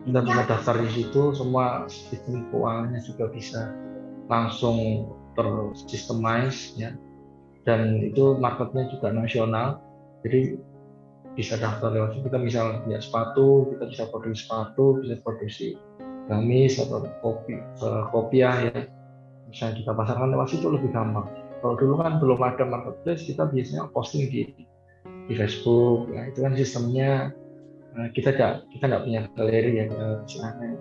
Kita bisa daftar di situ, semua sistem keuangannya juga bisa langsung tersistemize ya. Dan itu marketnya juga nasional, jadi bisa daftar lewat situ. Kita misalnya punya sepatu, kita bisa produksi sepatu, bisa produksi gamis atau kopiah ya. Misalnya kita pasarkan lewat situ lebih gampang. Kalau dulu kan belum ada marketplace, kita biasanya posting di Facebook. Nah, itu kan sistemnya kita nggak punya galeri ya, istilahnya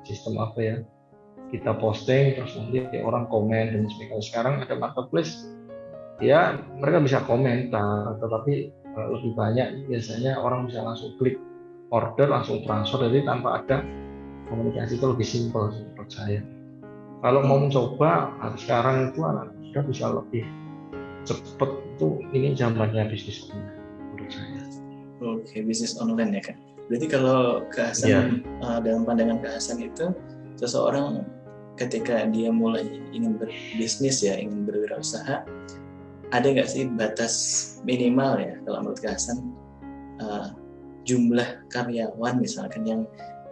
sistem apa ya? Kita posting terus nanti orang komen dan sebagainya. Sekarang ada marketplace, ya mereka bisa komentar, tetapi lebih banyak biasanya orang bisa langsung klik order, langsung transfer, jadi tanpa ada komunikasi. Itu lebih simpel menurut saya. Kalau mau mencoba sekarang itu anak muda bisa lebih cepat, itu ini zamannya bisnis online menurut saya. Oke, bisnis online ya Kak. Berarti kalau Kak Hasan dalam pandangan Kak Hasan itu seseorang ketika dia mulai ingin berbisnis ya, ingin berwirausaha, ada nggak sih batas minimal ya kalau menurut Kak Hasan jumlah karyawan misalkan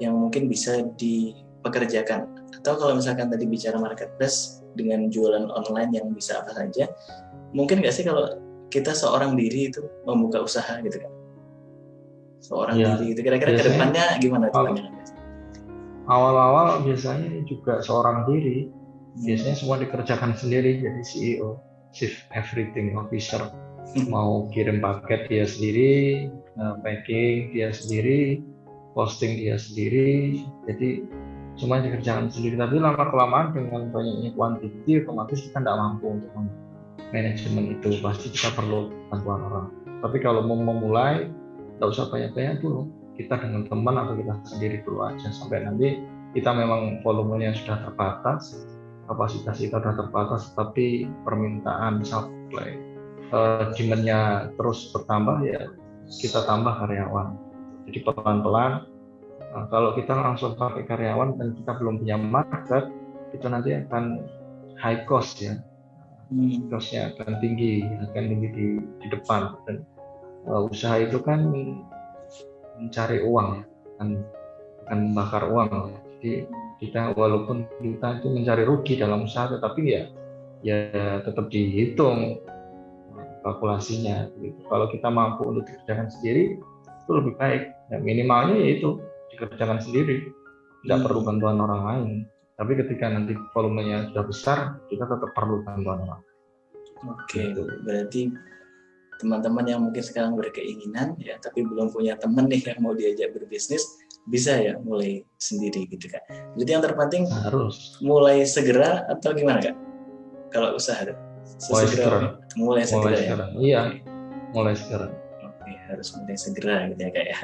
yang mungkin bisa dipekerjakan, atau kalau misalkan tadi bicara marketplace dengan jualan online yang bisa apa saja, mungkin nggak sih kalau kita seorang diri itu membuka usaha gitu kan, seorang diri itu kira-kira ke depannya gimana tuh pandangannya? Awal-awal biasanya juga seorang diri, biasanya semua dikerjakan sendiri, jadi CEO, Chief Everything Officer. Mau kirim paket dia sendiri, packing dia sendiri, posting dia sendiri, jadi semua dikerjakan sendiri. Tapi lama-kelamaan dengan banyaknya kuantiti, otomatis kita tidak mampu untuk manajemen itu, pasti kita perlu bantuan orang. Tapi kalau mau memulai, tidak usah banyak-banyak dulu, kita dengan teman atau kita sendiri dulu aja, sampai nanti kita memang volumenya sudah terbatas, kapasitas kita sudah terbatas, tapi permintaan supply, demand-nya terus bertambah, ya kita tambah karyawan. Jadi pelan-pelan. Kalau kita langsung pakai karyawan dan kita belum punya market, itu nanti akan high cost ya, cost-nya akan tinggi di depan. Dan usaha itu kan mencari uang ya, akan membakar uang. Jadi kita walaupun kita itu mencari rugi dalam usaha, tetapi ya tetap dihitung kalkulasinya. Gitu. Kalau kita mampu untuk dikerjakan sendiri, itu lebih baik. Ya, minimalnya yaitu dikerjakan sendiri, tidak perlu bantuan orang lain. Tapi ketika nanti volumenya sudah besar, kita tetap perlu bantuan orang. Oke, berarti teman-teman yang mungkin sekarang berkeinginan ya, tapi belum punya teman nih yang mau diajak berbisnis, bisa ya mulai sendiri gitu Kak. Jadi yang terpenting harus mulai segera atau gimana Kak? Kalau usaha mulai segera ya. Iya, mulai sekarang. Oke, harus mulai segera gitu ya Kak ya.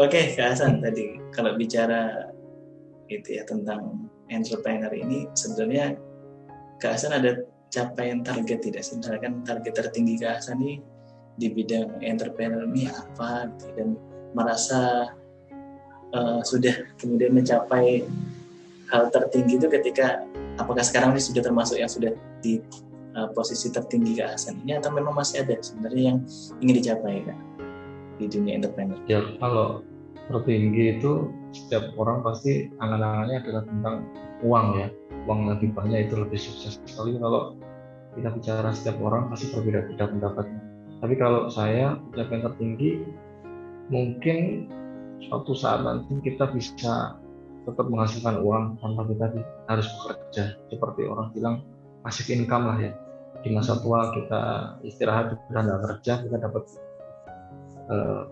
Oke Kak Hasan, tadi kalau bicara itu ya tentang entrepreneur ini, sebenarnya Kak Hasan ada capaian target tidak sih? Misalkan target tertinggi Kak Hasan nih di bidang entrepreneur ini apa gitu, dan merasa sudah kemudian mencapai hal tertinggi itu ketika, apakah sekarang ini sudah termasuk yang sudah di posisi tertinggi Kak Hasan ini, atau memang masih ada sebenarnya yang ingin dicapai Kak di dunia entrepreneur? Ya, tertinggi itu setiap orang pasti angan-angannya adalah tentang uang ya. Uang lebih banyak itu lebih sukses sekali. Kalau kita bicara setiap orang pasti berbeda-beda pendapatnya. Tapi kalau saya pencapaian tertinggi mungkin suatu saat nanti kita bisa tetap menghasilkan uang tanpa kita harus bekerja. Seperti orang bilang passive income lah ya. Di masa tua kita istirahat sudah nggak kerja, kita dapat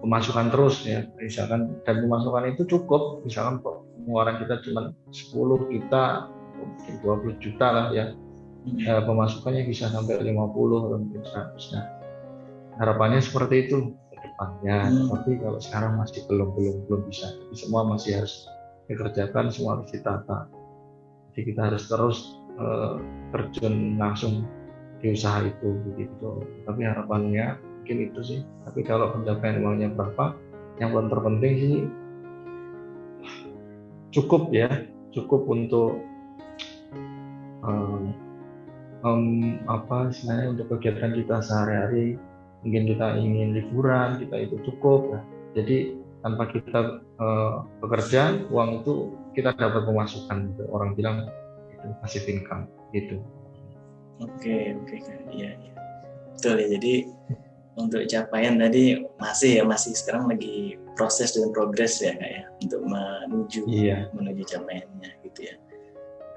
pemasukan terus ya, misalkan, dan pemasukan itu cukup, misalkan pengeluaran kita cuma 10 juta, 20 juta lah ya, pemasukannya bisa sampai 50 atau mungkin 100. Nah, harapannya seperti itu ke depannya. Tapi kalau sekarang masih belum bisa. Jadi semua masih harus dikerjakan, semua harus ditata. Jadi kita harus terus terjun langsung di usaha itu begitu. Tapi harapannya mungkin itu sih. Tapi kalau pencapaian uangnya berapa, yang paling terpenting sih cukup untuk istilahnya untuk kegiatan kita sehari-hari. Mungkin kita ingin liburan, kita itu cukup ya. Jadi tanpa kita bekerja, uang itu kita dapat pemasukan. Orang bilang itu passive income gitu. Oke, iya. Betul ya. Jadi untuk capaian tadi masih sekarang lagi proses dan progres ya Kak ya, untuk menuju capaiannya gitu ya.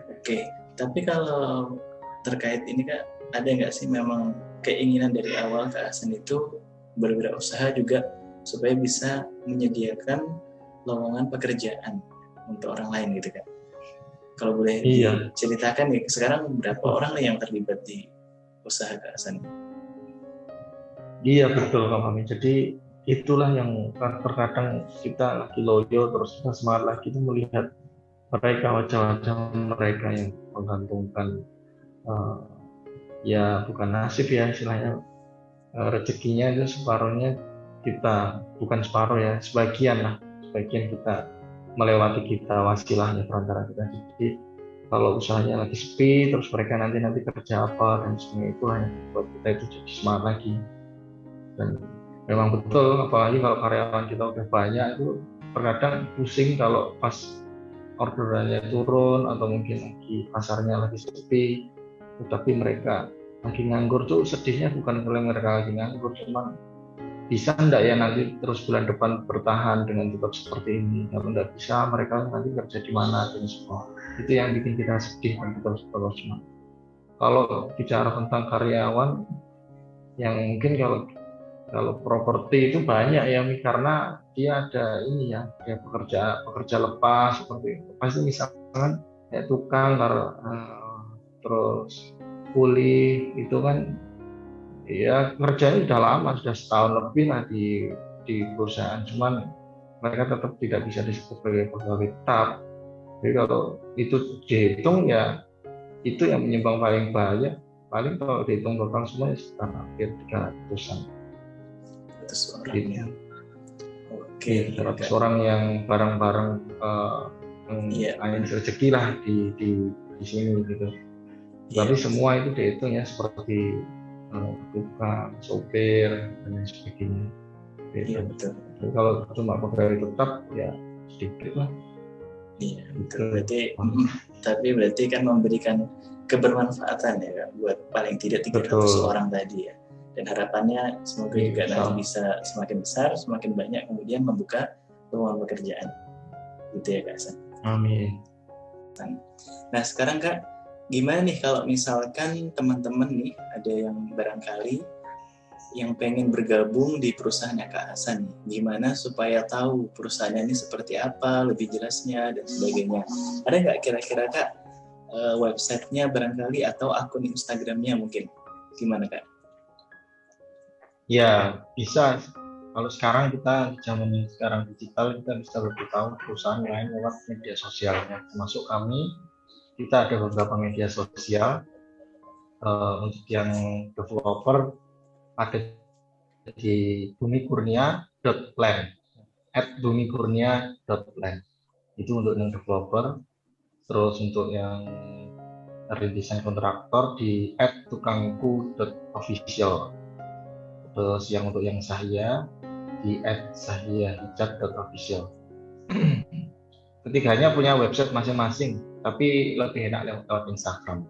Oke, tapi kalau terkait ini Kak, ada nggak sih memang keinginan dari awal Kak Hasan itu berwirausaha juga supaya bisa menyediakan lowongan pekerjaan untuk orang lain gitu Kak? Kalau boleh diceritakan nih, sekarang berapa orang nih yang terlibat di usaha Kak Hasan? Iya betul Kak Mami. Jadi itulah yang terkadang kita lagi loyo terus kita semangat lagi itu melihat mereka, wajah-wajah mereka yang menggantungkan ya bukan nasib ya istilahnya, rezekinya itu separuhnya kita, bukan separuh ya, sebagian kita melewati kita, wasilahnya perantara kita. Jadi kalau usahanya lagi sepi terus mereka nanti kerja apa dan sebagainya, itulah yang membuat kita itu jadi semangat lagi. Dan memang betul, apalagi kalau karyawan kita udah banyak itu terkadang pusing kalau pas orderannya turun atau mungkin lagi pasarnya lagi sepi, tetapi mereka lagi nganggur tuh sedihnya bukan kalau mereka lagi nganggur, cuman bisa enggak ya nanti terus bulan depan bertahan dengan tetap seperti ini. Kalau enggak bisa, mereka nanti kerja di mana dan semua. Itu yang bikin kita sedih dan kita terus semangat. Kalau bicara tentang karyawan, yang mungkin kalau properti itu banyak ya, karena dia ada ini ya, dia pekerja lepas seperti itu. Pasti misalkan kayak tukang terus kuli itu kan ya kerjanya sudah lama, sudah setahun lebih lah di perusahaan, cuman mereka tetap tidak bisa disebut sebagai pegawai tetap. Jadi kalau itu dihitung ya itu yang menyumbang paling banyak, paling kalau dihitung total semua sekitar hampir 300-an. 100 orang gitu. ya. Oke, 100 orang yang bareng-bareng angin rezeki lah di sini gitu. Tapi semua itu dihitung ya seperti tukang, sopir dan lain sebagainya. Iya betul. Jadi kalau cuma pegawai tetap ya sedikit lah. Iya betul. Berarti kan memberikan kebermanfaatan ya Kak, buat paling tidak 300 orang tadi ya. Dan harapannya semoga juga nanti bisa semakin besar, semakin banyak, kemudian membuka peluang pekerjaan. Gitu ya Kak Hasan. Amin. Nah sekarang Kak, gimana nih kalau misalkan teman-teman nih ada yang barangkali yang pengen bergabung di perusahaannya Kak Hasan, gimana supaya tahu perusahaannya ini seperti apa, lebih jelasnya dan sebagainya. Ada nggak kira-kira Kak websitenya barangkali atau akun Instagramnya mungkin? Gimana Kak? Ya bisa. Kalau sekarang kita di zaman sekarang digital, kita bisa lebih tahu perusahaan lain lewat media sosialnya. Termasuk kami, kita ada beberapa media sosial. Untuk yang developer ada di bumikurnia.plan, @bumikurnia.plan. Itu untuk yang developer. Terus untuk yang desain kontraktor di @tukangku.official. Terus yang untuk yang Sahia di @sahiyahijab.official. ketiganya punya website masing-masing, tapi lebih enak lewat Instagram.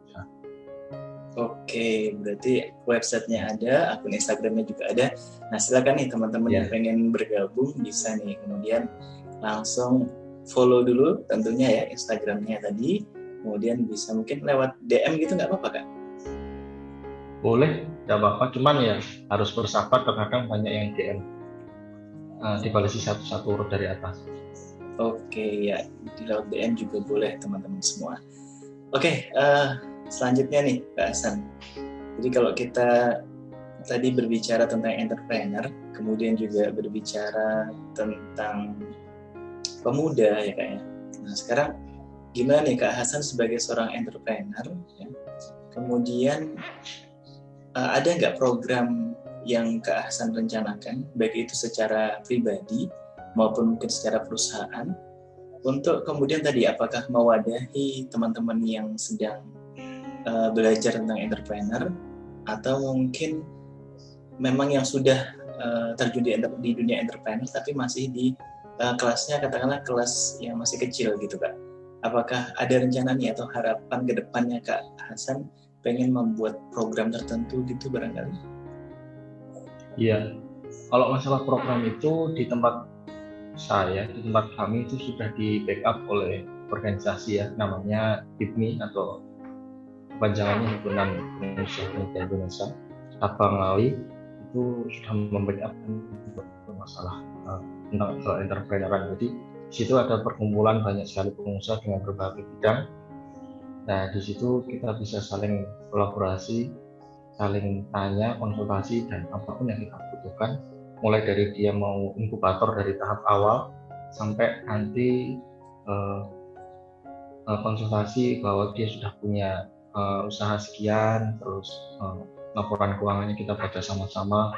Oke, berarti websitenya ada, akun Instagramnya juga ada. Nah, silakan nih teman-teman yang pengen bergabung bisa nih kemudian langsung follow dulu tentunya ya Instagramnya tadi. Kemudian bisa mungkin lewat DM gitu nggak apa-apa Kak? Boleh, tidak apa-apa. Cuman ya harus bersabar, terkadang banyak yang DM dibalesi satu-satu urut dari atas. Oke ya, di lewat DM juga boleh teman-teman semua. Oke, selanjutnya nih Kak Hasan. Jadi kalau kita tadi berbicara tentang entrepreneur, kemudian juga berbicara tentang pemuda ya Kak ya. Nah sekarang gimana nih Kak Hasan sebagai seorang entrepreneur ya? Kemudian ada nggak program yang Kak Hasan rencanakan, baik itu secara pribadi maupun mungkin secara perusahaan, untuk kemudian tadi apakah mewadahi teman-teman yang sedang belajar tentang entrepreneur, atau mungkin memang yang sudah terjun di dunia entrepreneur tapi masih di kelasnya katakanlah kelas yang masih kecil gitu Kak. Apakah ada rencana nih atau harapan ke depannya Kak Hasan pengen membuat program tertentu gitu barangkali? Iya, kalau masalah program itu di tempat kami itu sudah di backup oleh organisasi ya, namanya HIPMI atau kepanjangannya Himpunan Pengusaha Muda Indonesia. Cabang Ngawi itu sudah membackup masalah tentang entrepreneuran. Jadi di situ ada perkumpulan banyak sekali pengusaha dengan berbagai bidang. Nah, di situ kita bisa saling kolaborasi, saling tanya, konsultasi, dan apapun yang kita butuhkan, mulai dari dia mau inkubator dari tahap awal sampai nanti konsultasi bahwa dia sudah punya usaha sekian, terus laporan keuangannya kita baca sama-sama.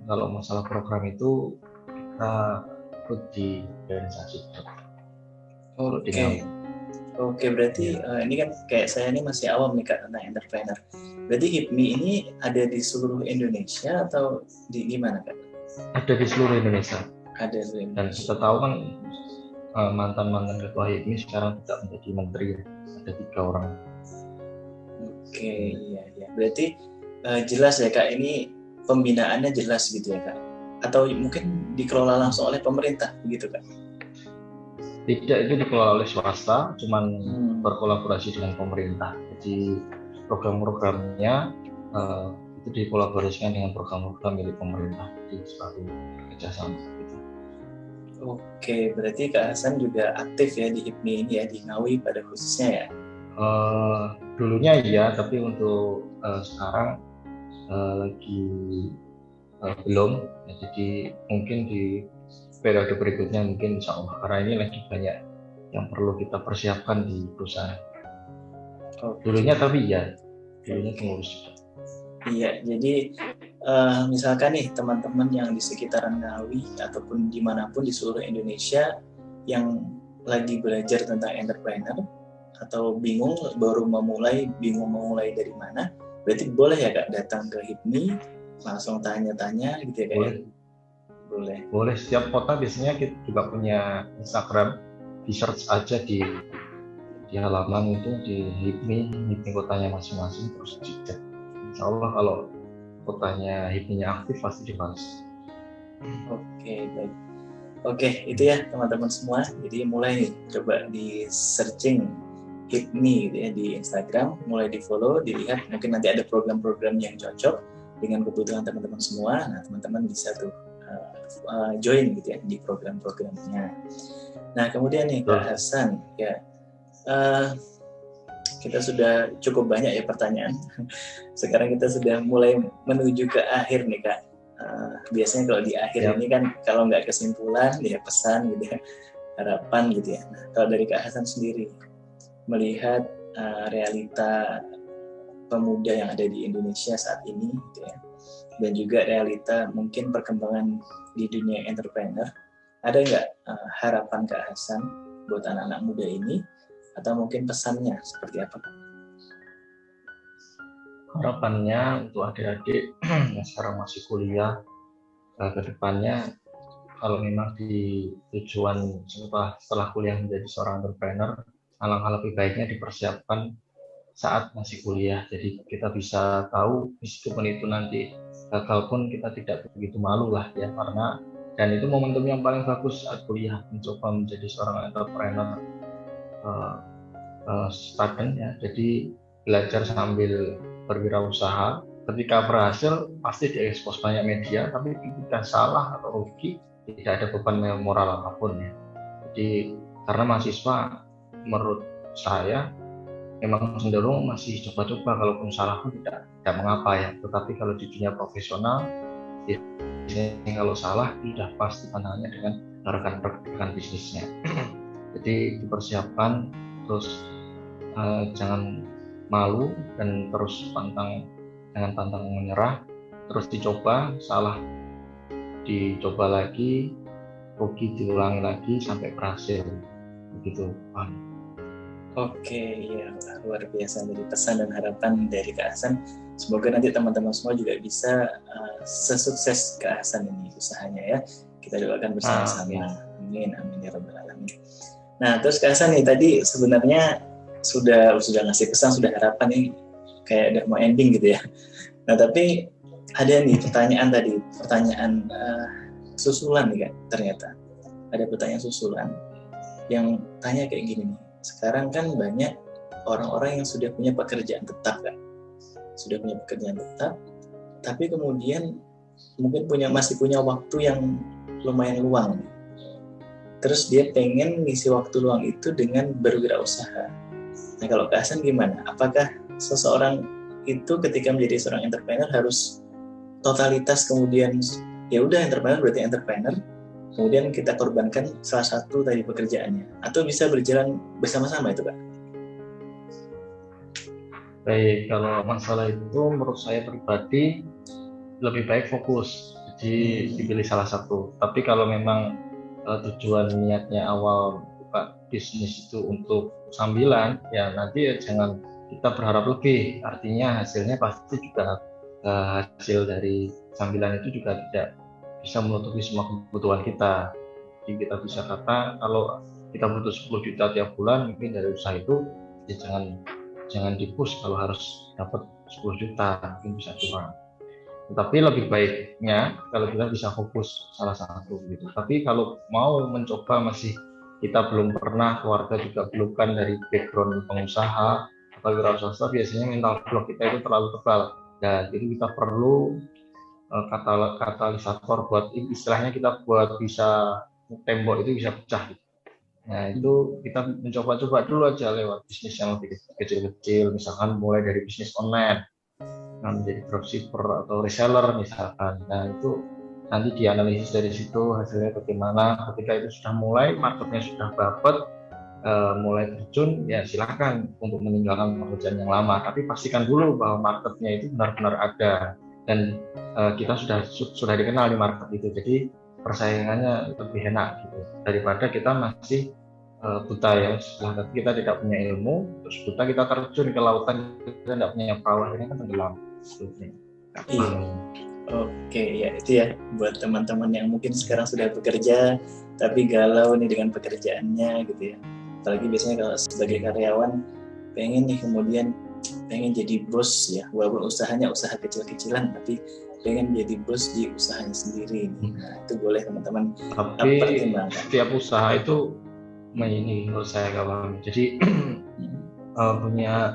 Kalau masalah program itu kita ikut di organisasi. Oke, berarti ini kan kayak saya ini masih awam nih Kak tentang entrepreneur. Berarti HIPMI ini ada di seluruh Indonesia atau di mana Kak? Ada di seluruh Indonesia. Ada di Indonesia. Dan kita tahu kan mantan ketua HIPMI sekarang tidak menjadi menteri, ada 3 orang. Oke, iya. Berarti jelas ya Kak, ini pembinaannya jelas gitu ya Kak? Atau mungkin dikelola langsung oleh pemerintah begitu Kak? Tidak, itu dikelola oleh swasta, cuman berkolaborasi dengan pemerintah. Jadi program-programnya itu dikolaborasikan dengan program-program milik pemerintah, jadi selalu kerjasama. Gitu. Oke, berarti Kak Hasan juga aktif ya di HIPMI ini ya, di Ngawi pada khususnya ya? Dulunya iya, tapi untuk sekarang lagi belum. Ya, jadi mungkin di periode berikutnya mungkin insya Allah, karena ini lagi banyak yang perlu kita persiapkan di perusahaan. Dulunya tapi ya, dulunya pengurus juga. Iya, jadi misalkan nih teman-teman yang di sekitaran Ngawi ataupun dimanapun di seluruh Indonesia yang lagi belajar tentang entrepreneur atau bingung memulai dari mana, berarti boleh ya Kak datang ke HIPMI langsung tanya-tanya gitu ya Kak? Boleh. Setiap kota biasanya kita juga punya Instagram, di search aja di halaman itu di HIPMI kotanya masing-masing, terus dicek. Insya Allah kalau kotanya HIPMI-nya aktif pasti dibalas. Oke, baik. Oke, itu ya teman-teman semua. Jadi mulai nih coba di searching HIPMI gitu ya di Instagram, mulai di follow, dilihat mungkin nanti ada program-program yang cocok dengan kebutuhan teman-teman semua. Nah, teman-teman bisa tuh join gitu ya di program-programnya. Nah, kemudian nih Kak Hasan, ya kita sudah cukup banyak ya pertanyaan. Sekarang kita sudah mulai menuju ke akhir nih Kak. Biasanya kalau di akhir ini kan kalau nggak kesimpulan, ya pesan gitu ya, harapan gitu ya. Nah, kalau dari Kak Hasan sendiri melihat realita pemuda yang ada di Indonesia saat ini gitu ya, dan juga realita mungkin perkembangan di dunia entrepreneur, ada nggak harapan Kak Hasan buat anak-anak muda ini, atau mungkin pesannya seperti apa? Harapannya untuk adik-adik yang sekarang masih kuliah ke depannya kalau memang di tujuan setelah kuliah menjadi seorang entrepreneur, alangkah lebih baiknya dipersiapkan saat masih kuliah. Jadi kita bisa tahu meskipun itu nanti gagal pun kita tidak begitu malu lah ya, karena dan itu momentum yang paling bagus saat kuliah mencoba menjadi seorang entrepreneur student ya. Jadi belajar sambil berwirausaha. Ketika berhasil pasti diekspos banyak media, tapi ketika salah atau rugi tidak ada beban moral apapun ya. Jadi karena mahasiswa menurut saya memang cenderung masih coba-coba, kalaupun salah pun tidak mengapa ya. Tetapi kalau di dunia profesional, biasanya kalau salah sudah pasti tantangannya dengan rekan-rekan bisnisnya. Jadi dipersiapkan, terus jangan malu dan terus jangan pantang menyerah, terus dicoba, salah dicoba lagi, rugi diulangi lagi sampai berhasil, begitu Pak. Oke, ya luar biasa dari pesan dan harapan dari Kak Hasan. Semoga nanti teman-teman semua juga bisa sesukses Kak Hasan ini usahanya ya. Kita doakan bersama-sama. Amin, amin ya rabbal alamin. Nah, terus Kak Hasan nih tadi sebenarnya sudah ngasih pesan, sudah harapan nih, kayak udah mau ending gitu ya. Nah, tapi ada nih pertanyaan susulan nih Kak, ternyata. Ada pertanyaan susulan yang tanya kayak gini nih. Sekarang kan banyak orang-orang yang sudah punya pekerjaan tetap kan, sudah punya pekerjaan tetap, tapi kemudian mungkin masih punya waktu yang lumayan luang. Terus dia pengen ngisi waktu luang itu dengan berwirausaha. Nah kalau Kak Hasan gimana? Apakah seseorang itu ketika menjadi seorang entrepreneur harus totalitas kemudian ya udah entrepreneur berarti entrepreneur, kemudian kita korbankan salah satu dari pekerjaannya, atau bisa berjalan bersama-sama itu Kak? Baik, kalau masalah itu menurut saya pribadi lebih baik fokus, jadi dipilih salah satu. Tapi kalau memang tujuan niatnya awal buka bisnis itu untuk sambilan, ya nanti ya jangan kita berharap lebih, artinya hasilnya pasti juga hasil dari sambilan itu juga tidak bisa menutupi semua kebutuhan kita. Jadi kita bisa kata kalau kita butuh 10 juta tiap bulan, mungkin dari usaha itu ya jangan di-push kalau harus dapat 10 juta, mungkin bisa kurang. Tetapi lebih baiknya kalau kita bisa fokus salah satu gitu. Tapi kalau mau mencoba masih kita belum pernah, keluarga juga belum kan dari background pengusaha atau wirausaha, biasanya mental block kita itu terlalu tebal. Dan jadi kita perlu katalisator buat istilahnya kita buat bisa tembok itu bisa pecah gitu. Nah itu kita mencoba-coba dulu aja lewat bisnis yang lebih kecil-kecil, misalkan mulai dari bisnis online, menjadi dropshipper atau reseller misalkan. Nah itu nanti dianalisis dari situ hasilnya bagaimana. Ketika itu sudah mulai, marketnya sudah dapat, mulai terjun, ya silakan untuk meninggalkan pekerjaan yang lama. Tapi pastikan dulu bahwa marketnya itu benar-benar ada dan kita sudah dikenal di market itu. Jadi persaingannya lebih enak gitu daripada kita masih buta ya, setelah kita tidak punya ilmu terus buta, kita terjun ke lautan, kita tidak punya perahu, akhirnya kan tenggelam. Iya. Oke, ya itu ya buat teman-teman yang mungkin sekarang sudah bekerja tapi galau nih dengan pekerjaannya gitu ya. Apalagi biasanya kalau sebagai karyawan pengen nih kemudian pengen jadi bos ya, walaupun usahanya usaha kecil-kecilan tapi pengen jadi bos di usahanya sendiri. Nah, itu boleh teman-teman pertimbangkan. Setiap usaha itu ini menurut saya kawan. Jadi punya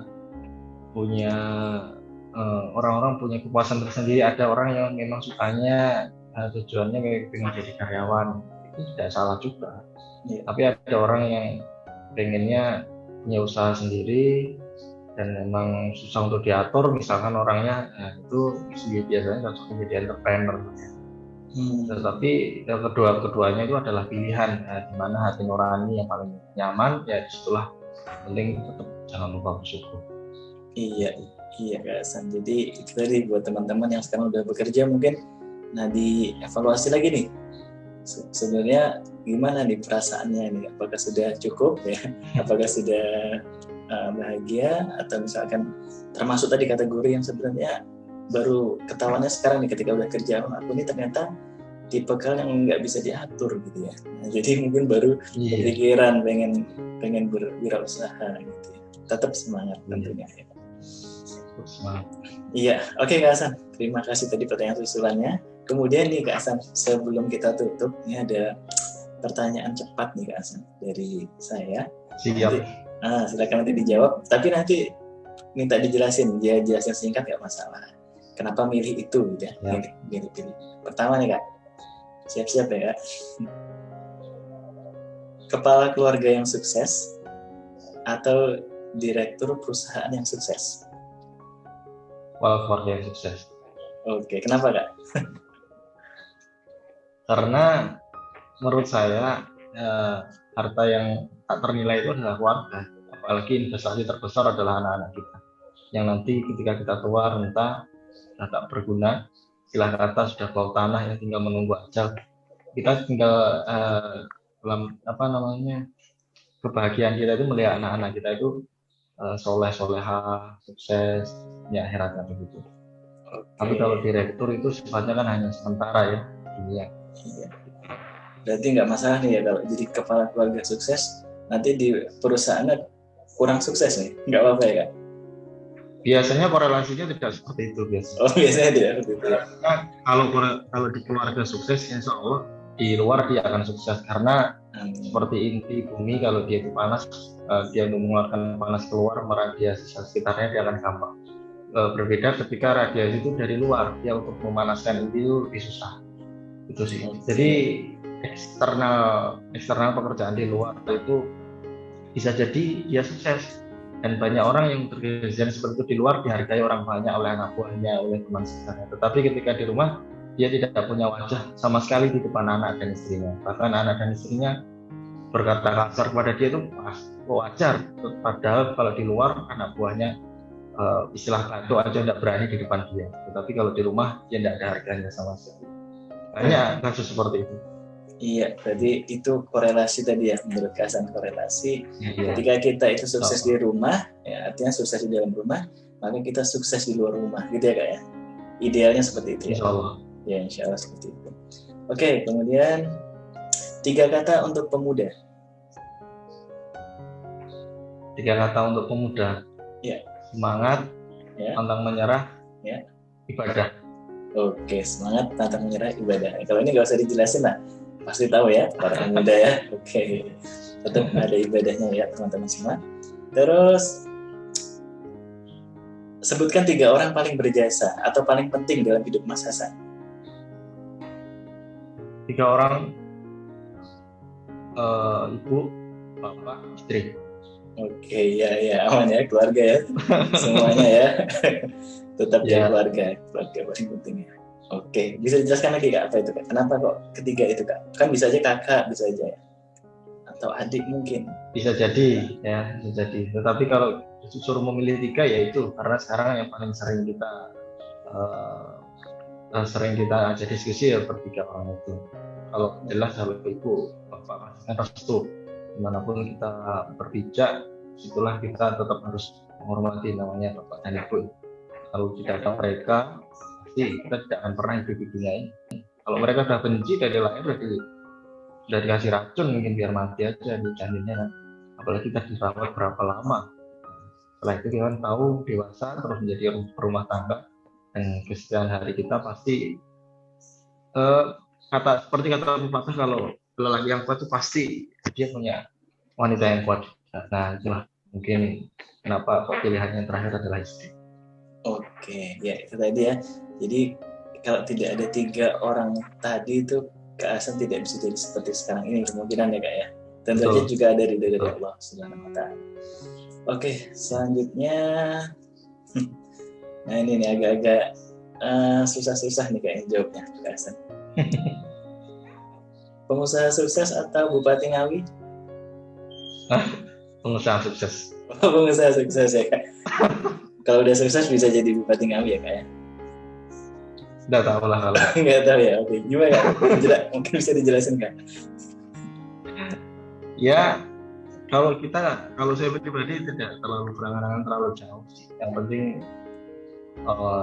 orang-orang punya kepuasan tersendiri. Ada orang yang memang sukanya tujuannya pengen jadi karyawan, itu tidak salah juga. Tapi ada orang yang pengennya punya usaha sendiri dan memang susah untuk diatur, misalkan orangnya itu biasanya cocok menjadi entrepreneur. Tetapi keduanya itu adalah pilihan, di mana hati nurani yang paling nyaman, ya disitulah penting tetap jangan lupa bersyukur. Iya Kak Hasan. Jadi itu tadi buat teman-teman yang sekarang udah bekerja mungkin, nah dievaluasi lagi nih. Sebenarnya gimana nih perasaannya nih? Apakah sudah cukup ya? Apakah sudah bahagia, atau misalkan termasuk tadi kategori yang sebenarnya baru ketahuannya sekarang nih ketika udah kerja, aku nih ternyata tipikal yang nggak bisa diatur gitu ya. Nah, jadi mungkin baru Iya. kepikiran pengen berwirausaha gitu ya. Tetap semangat tentunya ya. Semangat. Iya, oke Kak Hasan. Terima kasih tadi pertanyaan susulannya. Kemudian nih Kak Hasan, sebelum kita tutup, ini ada pertanyaan cepat nih Kak Hasan dari saya. Siap. Silakan nanti dijawab. Tapi nanti minta dijelasin, dia jelasin singkat nggak masalah. Kenapa milih itu? Ya. Milih. Pertama nih Kak, siap-siap ya Kak. Kepala keluarga yang sukses atau direktur perusahaan yang sukses? Keluarga yang sukses. Oke, kenapa Kak? Karena menurut saya harta yang tak ternilai itu adalah keluarga. Apalagi investasi terbesar adalah anak-anak kita. Yang nanti ketika kita tua renta sudah tak berguna, istilah kata sudah bau tanah yang tinggal menunggu ajal. Kita tinggal kebahagiaan kita itu melihat anak-anak kita itu soleh-soleha, sukses, ya akhiratnya begitu. Tapi kalau direktur itu sifatnya kan hanya sementara ya, dunia. Iya. Berarti nggak masalah nih ya kalau jadi kepala keluarga sukses, nanti di perusahaannya kurang sukses nih, nggak apa-apa ya Kak? Biasanya korelasinya tidak seperti itu biasanya. Oh, biasanya tidak seperti itu. Nah, kalau di keluarga sukses, insya Allah di luar dia akan sukses karena seperti inti bumi, kalau dia itu panas, dia mengeluarkan panas keluar, meradiasi sekitarnya dia akan gampang. Berbeda ketika radiasi itu dari luar, dia untuk memanaskan inti itu lebih susah. Itu sih. Jadi eksternal pekerjaan di luar itu bisa jadi dia sukses. Dan banyak orang yang bekerja seperti itu di luar dihargai orang banyak oleh anak buahnya, oleh teman sekitarnya. Tetapi ketika di rumah, dia tidak punya wajah sama sekali di depan anak dan istrinya. Bahkan anak dan istrinya berkata kasar kepada dia itu wajar. Padahal kalau di luar, anak buahnya istilah batu aja tidak berani di depan dia. Tetapi kalau di rumah, dia tidak ada harganya sama sekali. Banyak kasus seperti itu. Iya, berarti itu korelasi tadi ya, menurut Hasan korelasi. Ketika kita itu sukses di rumah, ya artinya sukses di dalam rumah, maka kita sukses di luar rumah, gitu ya Kak ya. Idealnya seperti itu ya. Insya Allah. Ya, insya Allah seperti itu. Oke, kemudian 3 kata untuk pemuda. 3 kata untuk pemuda. Ya. Semangat, ya. pantang menyerah, ya. Ibadah. Oke, semangat, pantang menyerah, ibadah. Kalau ini nggak usah dijelasin lah. Pasti tahu ya para pemuda ya. Oke, tetap ada ibadahnya ya teman-teman semua. Terus sebutkan 3 orang paling berjasa atau paling penting dalam hidup Mas Hasan. 3 orang, ibu, bapak, istri. Oke, ya aman ya, keluarga ya semuanya ya. Tetap ya keluarga paling penting ya. Oke, bisa dijelaskan lagi Kak apa itu Kak? Kenapa kok ketiga itu Kak? Kan bisa aja kakak, bisa aja ya, atau adik mungkin. Bisa jadi ya, bisa jadi. Tetapi kalau disuruh memilih 3 ya itu, karena sekarang yang paling sering kita ajak diskusi ya bertiga orang itu. Kalau jelas kalau ibu bapak kan restu, dimanapun kita berpijak, itulah kita tetap harus menghormati namanya bapak dan ibu. Kalau tidak ada mereka, pasti kita tidak akan pernah hidup di dunia ini. Kalau mereka sudah benci dari lahir, sudah dikasih racun mungkin biar mati aja di janinnya kan. Apalagi kita dirawat berapa lama. Setelah itu kita tahu dewasa terus menjadi rumah tangga, dan kesetiaan hari kita pasti seperti kata pepatah, kalau lelaki yang kuat itu pasti dia punya wanita yang kuat. Nah itulah mungkin kenapa kok pilihan yang terakhir adalah istri. Oke, ya itu tadi ya. Jadi kalau tidak ada 3 orang tadi itu Kak Hasan tidak bisa jadi seperti sekarang ini kemungkinan ya Kak ya. Tentu saja juga ada ridho dari Allah Subhanahu wa Ta'ala. Oke, selanjutnya nah ini nih agak-agak susah-susah nih kayaknya jawabnya Kak Hasan. Pengusaha sukses atau Bupati Ngawi? Pengusaha sukses. Pengusaha sukses ya Kak. Kalau udah sukses bisa jadi Bupati Ngawi ya Kak ya? Nggak tahu lah kalau. Nggak tahu ya, oke. Gimana Kak? Mungkin bisa dijelasin Kak? Ya, kalau saya pribadi tidak terlalu berangan-angan terlalu jauh sih. Yang penting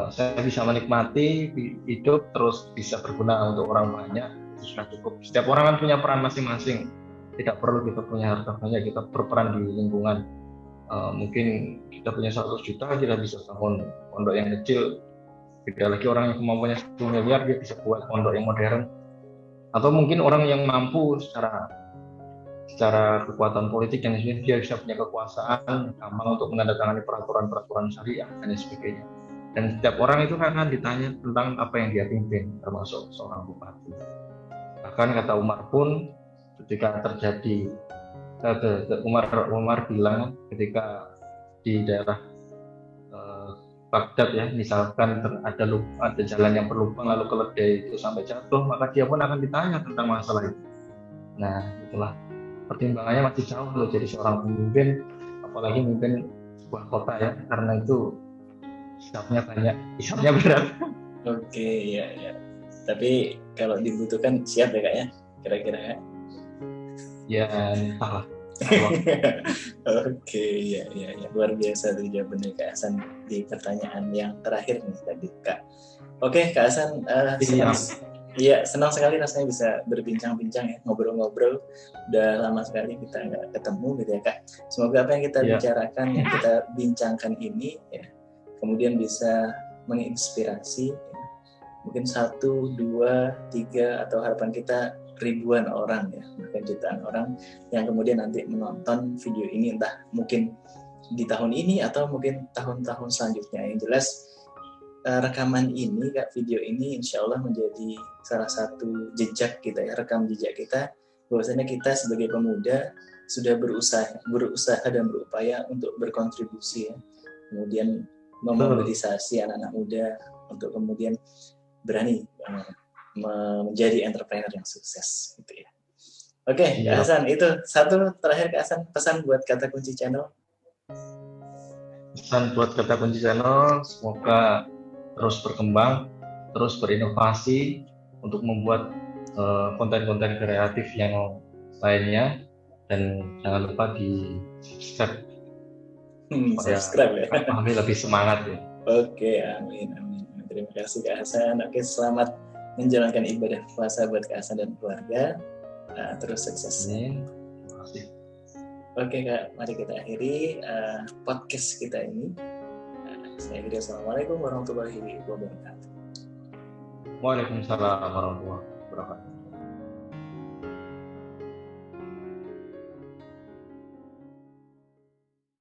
saya bisa menikmati hidup, terus bisa berguna untuk orang banyak. itu sudah cukup. Setiap orang kan punya peran masing-masing. Tidak perlu kita punya harta banyak, kita berperan di lingkungan. Mungkin kita punya 100 juta, kita bisa bangun pondok yang kecil. Beda lagi orang yang kemampuannya 10 miliar, dia bisa buat pondok yang modern. Atau mungkin orang yang mampu secara kekuatan politik dan sebagainya, dia bisa punya kekuasaan gampang untuk menandatangani peraturan-peraturan syariah dan sebagainya. Dan setiap orang itu kan ditanya tentang apa yang dia pimpin, termasuk seorang bupati. Bahkan kata Umar pun ketika terjadi Umar bilang ketika di daerah Baghdad ya, misalkan ada jalan yang berlubang lalu keledai itu sampai jatuh, maka dia pun akan ditanya tentang masalah itu. Nah, itulah pertimbangannya masih jauh loh jadi seorang pemimpin, apalagi memimpin sebuah kota ya, karena itu hisapnya banyak, hisapnya berat. Oke, ya. Tapi kalau dibutuhkan siap ya kak ya, kira-kira ya? Ya, entahlah. Oke, ya. Luar biasa tuh jawabannya Kak Hasan di pertanyaan yang terakhir nih tadi Kak. Oke, Kak Hasan, senang sekali rasanya bisa berbincang-bincang ya, ngobrol-ngobrol. Udah lama sekali kita nggak ketemu gitu ya Kak. Semoga apa yang kita bicarakan, yang kita bincangkan ini ya, kemudian bisa menginspirasi ya. Mungkin 1, 2, 3 atau harapan kita ribuan orang ya, bahkan jutaan orang yang kemudian nanti menonton video ini, entah mungkin di tahun ini atau mungkin tahun-tahun selanjutnya. Yang jelas rekaman ini Kak, video ini insya Allah menjadi salah satu jejak kita ya, rekam jejak kita bahwasanya kita sebagai pemuda sudah berusaha dan berupaya untuk berkontribusi ya, kemudian memobilisasi anak-anak muda untuk kemudian berani menjadi entrepreneur yang sukses gitu ya. Oke, Kak Hasan, itu satu terakhir Kak Hasan, pesan buat Kata Kunci Channel. Pesan buat Kata Kunci Channel, semoga terus berkembang, terus berinovasi untuk membuat konten-konten kreatif yang lainnya, dan jangan lupa di subscribe ya. Kami lebih semangat ya. Oke, amin. Terima kasih Kak Hasan. Oke, selamat menjalankan ibadah puasa buat Kak Hasan dan keluarga. Terus sukses. Terima kasih. Oke Kak, mari kita akhiri podcast kita ini. Saya kira assalamualaikum warahmatullahi wabarakatuh. Waalaikumsalam warahmatullahi wabarakatuh.